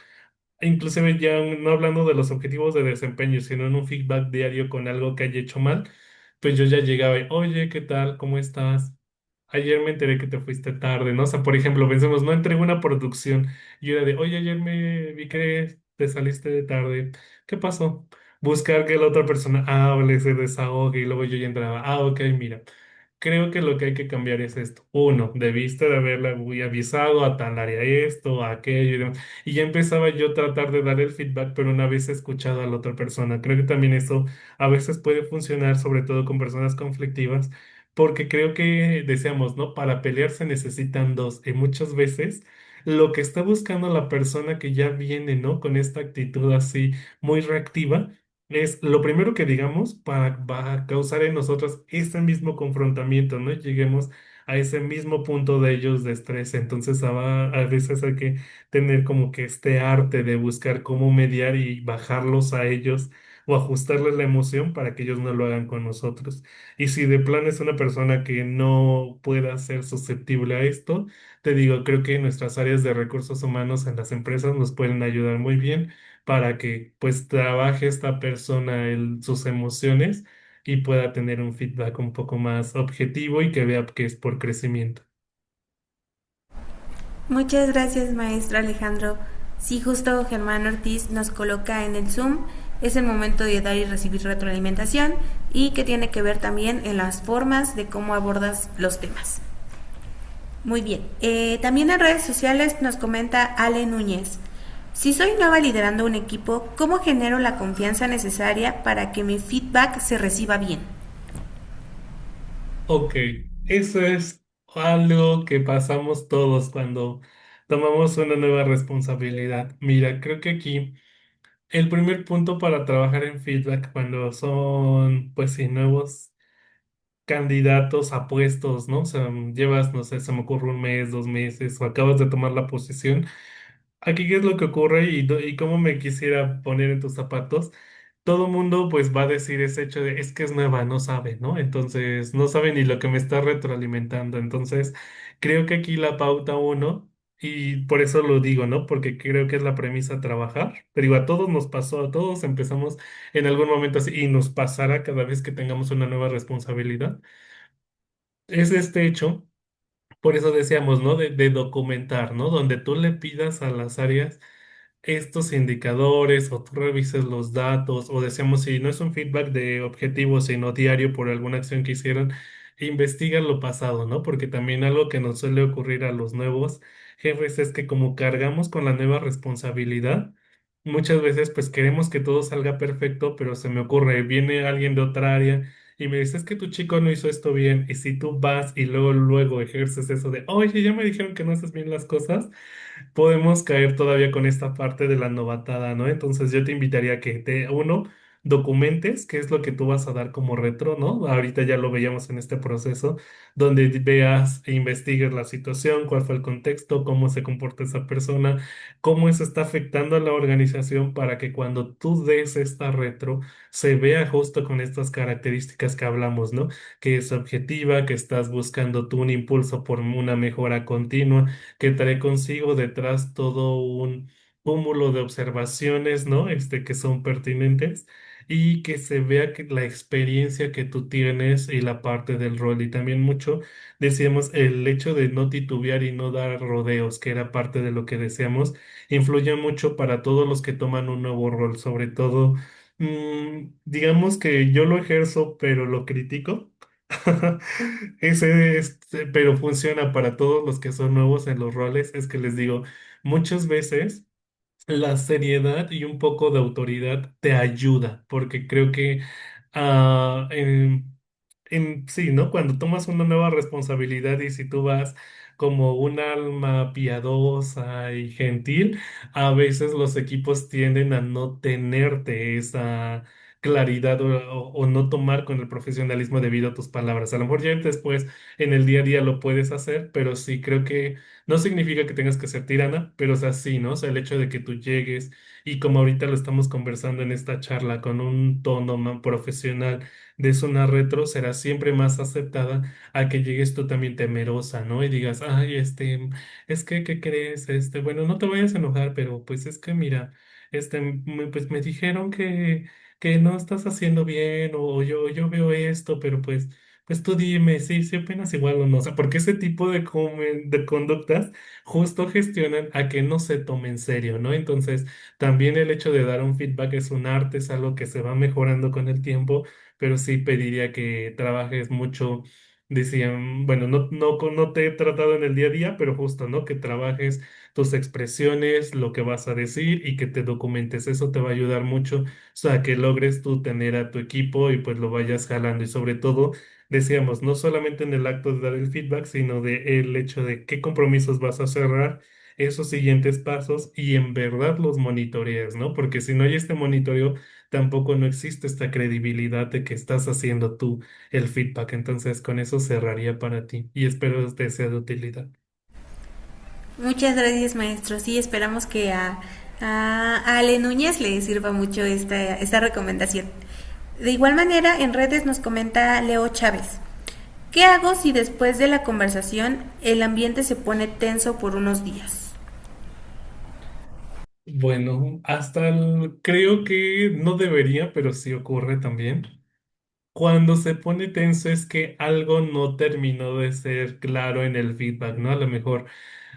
B: inclusive ya no hablando de los objetivos de desempeño, sino en un feedback diario con algo que haya hecho mal, pues yo ya llegaba y, oye, ¿qué tal? ¿Cómo estás? Ayer me enteré que te fuiste tarde, ¿no? O sea, por ejemplo, pensemos, no entregué una producción y era de, oye, ayer me vi que te saliste de tarde. ¿Qué pasó? Buscar que la otra persona hable, se desahogue y luego yo ya entraba, ah, ok, mira. creo que lo que hay que cambiar es esto. Uno, debiste de haberle avisado a tal área esto, a aquello y demás. Y ya empezaba yo a tratar de dar el feedback, pero una vez escuchado a la otra persona. Creo que también eso a veces puede funcionar, sobre todo con personas conflictivas, porque creo que decíamos, ¿no? Para pelear se necesitan dos. Y muchas veces lo que está buscando la persona que ya viene, ¿no? Con esta actitud así muy reactiva es lo primero que digamos va a causar en nosotros ese mismo confrontamiento, ¿no? Lleguemos a ese mismo punto de ellos de estrés. Entonces, a veces hay que tener como que este arte de buscar cómo mediar y bajarlos a ellos o ajustarles la emoción para que ellos no lo hagan con nosotros. Y si de plano es una persona que no pueda ser susceptible a esto, te digo, creo que nuestras áreas de recursos humanos en las empresas nos pueden ayudar muy bien para que pues trabaje esta persona sus emociones y pueda tener un feedback un poco más objetivo y que vea que es por crecimiento.
A: Muchas gracias, maestro Alejandro. Sí, justo Germán Ortiz nos coloca en el Zoom, es el momento de dar y recibir retroalimentación y que tiene que ver también en las formas de cómo abordas los temas. Muy bien. También en redes sociales nos comenta Ale Núñez. Si soy nueva liderando un equipo, ¿cómo genero la confianza necesaria para que mi feedback se reciba bien?
B: Ok, eso es algo que pasamos todos cuando tomamos una nueva responsabilidad. Mira, creo que aquí el primer punto para trabajar en feedback cuando son, pues sí, nuevos candidatos a puestos, ¿no? O sea, llevas, no sé, se me ocurre un mes, 2 meses, o acabas de tomar la posición. Aquí, ¿qué es lo que ocurre? Y cómo me quisiera poner en tus zapatos. Todo mundo, pues, va a decir ese hecho de, es que es nueva, no sabe, ¿no? Entonces, no sabe ni lo que me está retroalimentando. Entonces, creo que aquí la pauta uno, y por eso lo digo, ¿no? Porque creo que es la premisa trabajar. Pero digo, a todos nos pasó, a todos empezamos en algún momento así, y nos pasará cada vez que tengamos una nueva responsabilidad es este hecho, por eso decíamos, ¿no? De documentar, ¿no? Donde tú le pidas a las áreas estos indicadores o tú revises los datos o decíamos, si no es un feedback de objetivo, sino diario por alguna acción que hicieron, investiga lo pasado, ¿no? Porque también algo que nos suele ocurrir a los nuevos jefes es que como cargamos con la nueva responsabilidad, muchas veces pues queremos que todo salga perfecto, pero se me ocurre, viene alguien de otra área y me dice, es que tu chico no hizo esto bien, y si tú vas y luego ejerces eso de, oye, ya me dijeron que no haces bien las cosas, podemos caer todavía con esta parte de la novatada, ¿no? Entonces yo te invitaría a que uno, documentes qué es lo que tú vas a dar como retro, ¿no? Ahorita ya lo veíamos en este proceso, donde veas e investigues la situación, cuál fue el contexto, cómo se comporta esa persona, cómo eso está afectando a la organización para que cuando tú des esta retro se vea justo con estas características que hablamos, ¿no? Que es objetiva, que estás buscando tú un impulso por una mejora continua que trae consigo detrás todo un cúmulo de observaciones, ¿no? Que son pertinentes y que se vea que la experiencia que tú tienes y la parte del rol. Y también mucho, decíamos, el hecho de no titubear y no dar rodeos, que era parte de lo que decíamos, influye mucho para todos los que toman un nuevo rol, sobre todo, digamos que yo lo ejerzo, pero lo critico. Pero funciona para todos los que son nuevos en los roles. Es que les digo, muchas veces la seriedad y un poco de autoridad te ayuda, porque creo que ah, sí, ¿no? Cuando tomas una nueva responsabilidad y si tú vas como un alma piadosa y gentil, a veces los equipos tienden a no tenerte esa claridad o no tomar con el profesionalismo debido a tus palabras. A lo mejor ya después en el día a día lo puedes hacer, pero sí creo que no significa que tengas que ser tirana, pero o sea, sí, ¿no? O sea, el hecho de que tú llegues y como ahorita lo estamos conversando en esta charla con un tono más profesional de una retro, será siempre más aceptada a que llegues tú también temerosa, ¿no? Y digas, ay, es que, ¿qué crees? Bueno, no te vayas a enojar, pero pues es que mira, pues me dijeron que no estás haciendo bien o yo veo esto, pero pues tú dime, sí, sí opinas igual o no. O sea, porque ese tipo de conductas justo gestionan a que no se tome en serio, ¿no? Entonces, también el hecho de dar un feedback es un arte, es algo que se va mejorando con el tiempo, pero sí pediría que trabajes mucho decían, bueno, no te he tratado en el día a día, pero justo, ¿no? Que trabajes tus expresiones, lo que vas a decir y que te documentes. Eso te va a ayudar mucho, o sea, que logres tú tener a tu equipo y pues lo vayas jalando. Y sobre todo, decíamos, no solamente en el acto de dar el feedback, sino de el hecho de qué compromisos vas a cerrar, esos siguientes pasos y en verdad los monitoreas, ¿no? Porque si no hay este monitoreo, tampoco no existe esta credibilidad de que estás haciendo tú el feedback. Entonces, con eso cerraría para ti y espero que te sea de utilidad.
A: Muchas gracias, maestro. Sí, esperamos que a Ale Núñez le sirva mucho esta recomendación. De igual manera, en redes nos comenta Leo Chávez. ¿Qué hago si después de la conversación el ambiente se pone tenso por unos días?
B: Bueno, creo que no debería, pero sí ocurre también. Cuando se pone tenso es que algo no terminó de ser claro en el feedback, ¿no? A lo mejor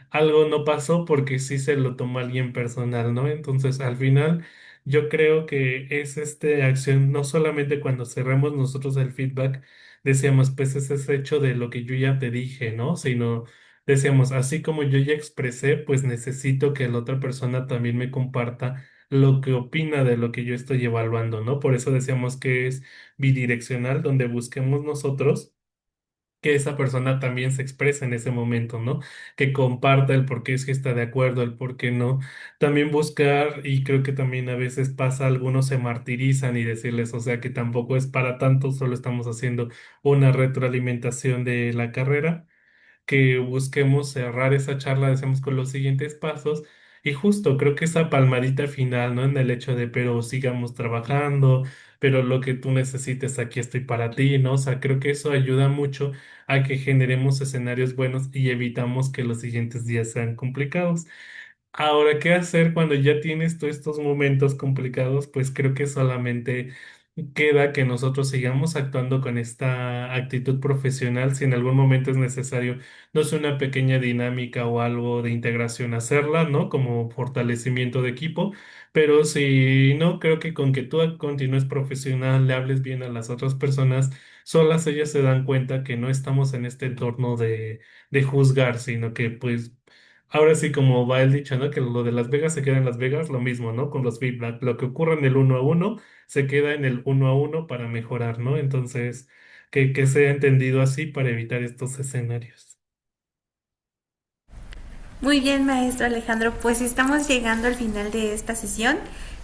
B: algo no pasó porque sí se lo tomó alguien personal, ¿no? Entonces, al final, yo creo que es esta acción, no solamente cuando cerramos nosotros el feedback, decíamos, pues es ese hecho de lo que yo ya te dije, ¿no? Sino decíamos, así como yo ya expresé, pues necesito que la otra persona también me comparta lo que opina de lo que yo estoy evaluando, ¿no? Por eso decíamos que es bidireccional, donde busquemos nosotros que esa persona también se exprese en ese momento, ¿no? Que comparta el por qué es que está de acuerdo, el por qué no. También buscar, y creo que también a veces pasa, algunos se martirizan y decirles, o sea, que tampoco es para tanto, solo estamos haciendo una retroalimentación de la carrera, que busquemos cerrar esa charla, decimos, con los siguientes pasos. Y justo creo que esa palmadita final, ¿no? En el hecho de, pero sigamos trabajando, pero lo que tú necesites, aquí estoy para ti, ¿no? O sea, creo que eso ayuda mucho a que generemos escenarios buenos y evitamos que los siguientes días sean complicados. Ahora, ¿qué hacer cuando ya tienes todos estos momentos complicados? Pues creo que solamente queda que nosotros sigamos actuando con esta actitud profesional. Si en algún momento es necesario, no sé, una pequeña dinámica o algo de integración, hacerla, ¿no? Como fortalecimiento de equipo. Pero si no, creo que con que tú continúes profesional, le hables bien a las otras personas, solas ellas se dan cuenta que no estamos en este entorno de juzgar, sino que pues ahora sí, como va el dicho, ¿no? Que lo de Las Vegas se queda en Las Vegas, lo mismo, ¿no? Con los feedback. Lo que ocurre en el uno a uno se queda en el uno a uno para mejorar, ¿no? Entonces, que sea entendido así para evitar estos escenarios.
A: Muy bien, maestro Alejandro, pues estamos llegando al final de esta sesión.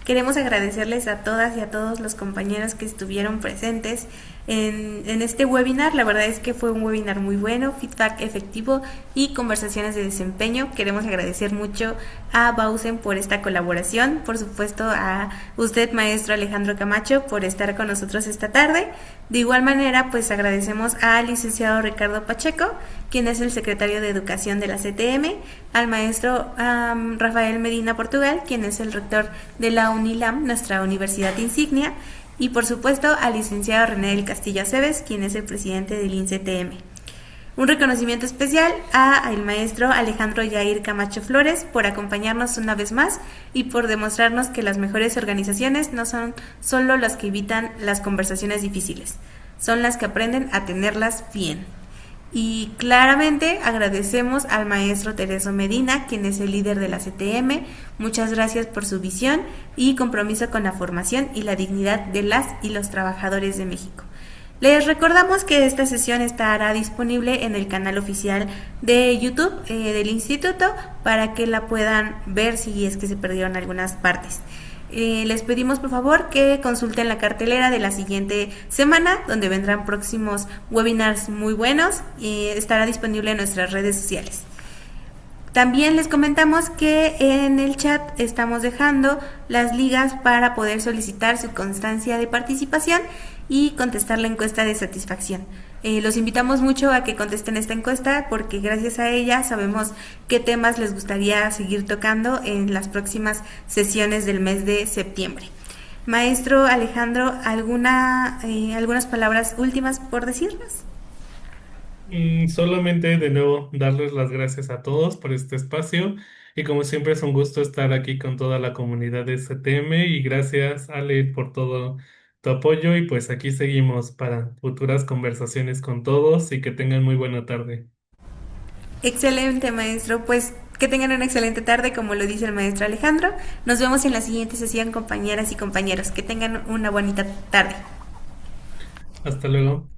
A: Queremos agradecerles a todas y a todos los compañeros que estuvieron presentes en este webinar. La verdad es que fue un webinar muy bueno, feedback efectivo y conversaciones de desempeño. Queremos agradecer mucho a Bausen por esta colaboración, por supuesto a usted, maestro Alejandro Camacho, por estar con nosotros esta tarde. De igual manera, pues agradecemos al licenciado Ricardo Pacheco, quien es el secretario de Educación de la CTM, al maestro Rafael Medina Portugal, quien es el rector de la UNILAM, nuestra universidad insignia, y por supuesto al licenciado René del Castillo Aceves, quien es el presidente del INCTM. Un reconocimiento especial al maestro Alejandro Yair Camacho Flores por acompañarnos una vez más y por demostrarnos que las mejores organizaciones no son solo las que evitan las conversaciones difíciles, son las que aprenden a tenerlas bien. Y claramente agradecemos al maestro Tereso Medina, quien es el líder de la CTM. Muchas gracias por su visión y compromiso con la formación y la dignidad de las y los trabajadores de México. Les recordamos que esta sesión estará disponible en el canal oficial de YouTube del instituto para que la puedan ver si es que se perdieron algunas partes. Les pedimos por favor que consulten la cartelera de la siguiente semana, donde vendrán próximos webinars muy buenos y estará disponible en nuestras redes sociales. También les comentamos que en el chat estamos dejando las ligas para poder solicitar su constancia de participación y contestar la encuesta de satisfacción. Los invitamos mucho a que contesten esta encuesta porque gracias a ella sabemos qué temas les gustaría seguir tocando en las próximas sesiones del mes de septiembre. Maestro Alejandro, algunas palabras últimas por decirnos?
B: Solamente de nuevo darles las gracias a todos por este espacio y como siempre es un gusto estar aquí con toda la comunidad de STM y gracias Ale por todo tu apoyo y pues aquí seguimos para futuras conversaciones con todos y que tengan muy buena tarde.
A: Excelente, maestro. Pues que tengan una excelente tarde, como lo dice el maestro Alejandro. Nos vemos en la siguiente sesión, compañeras y compañeros. Que tengan una bonita tarde.
B: Hasta luego.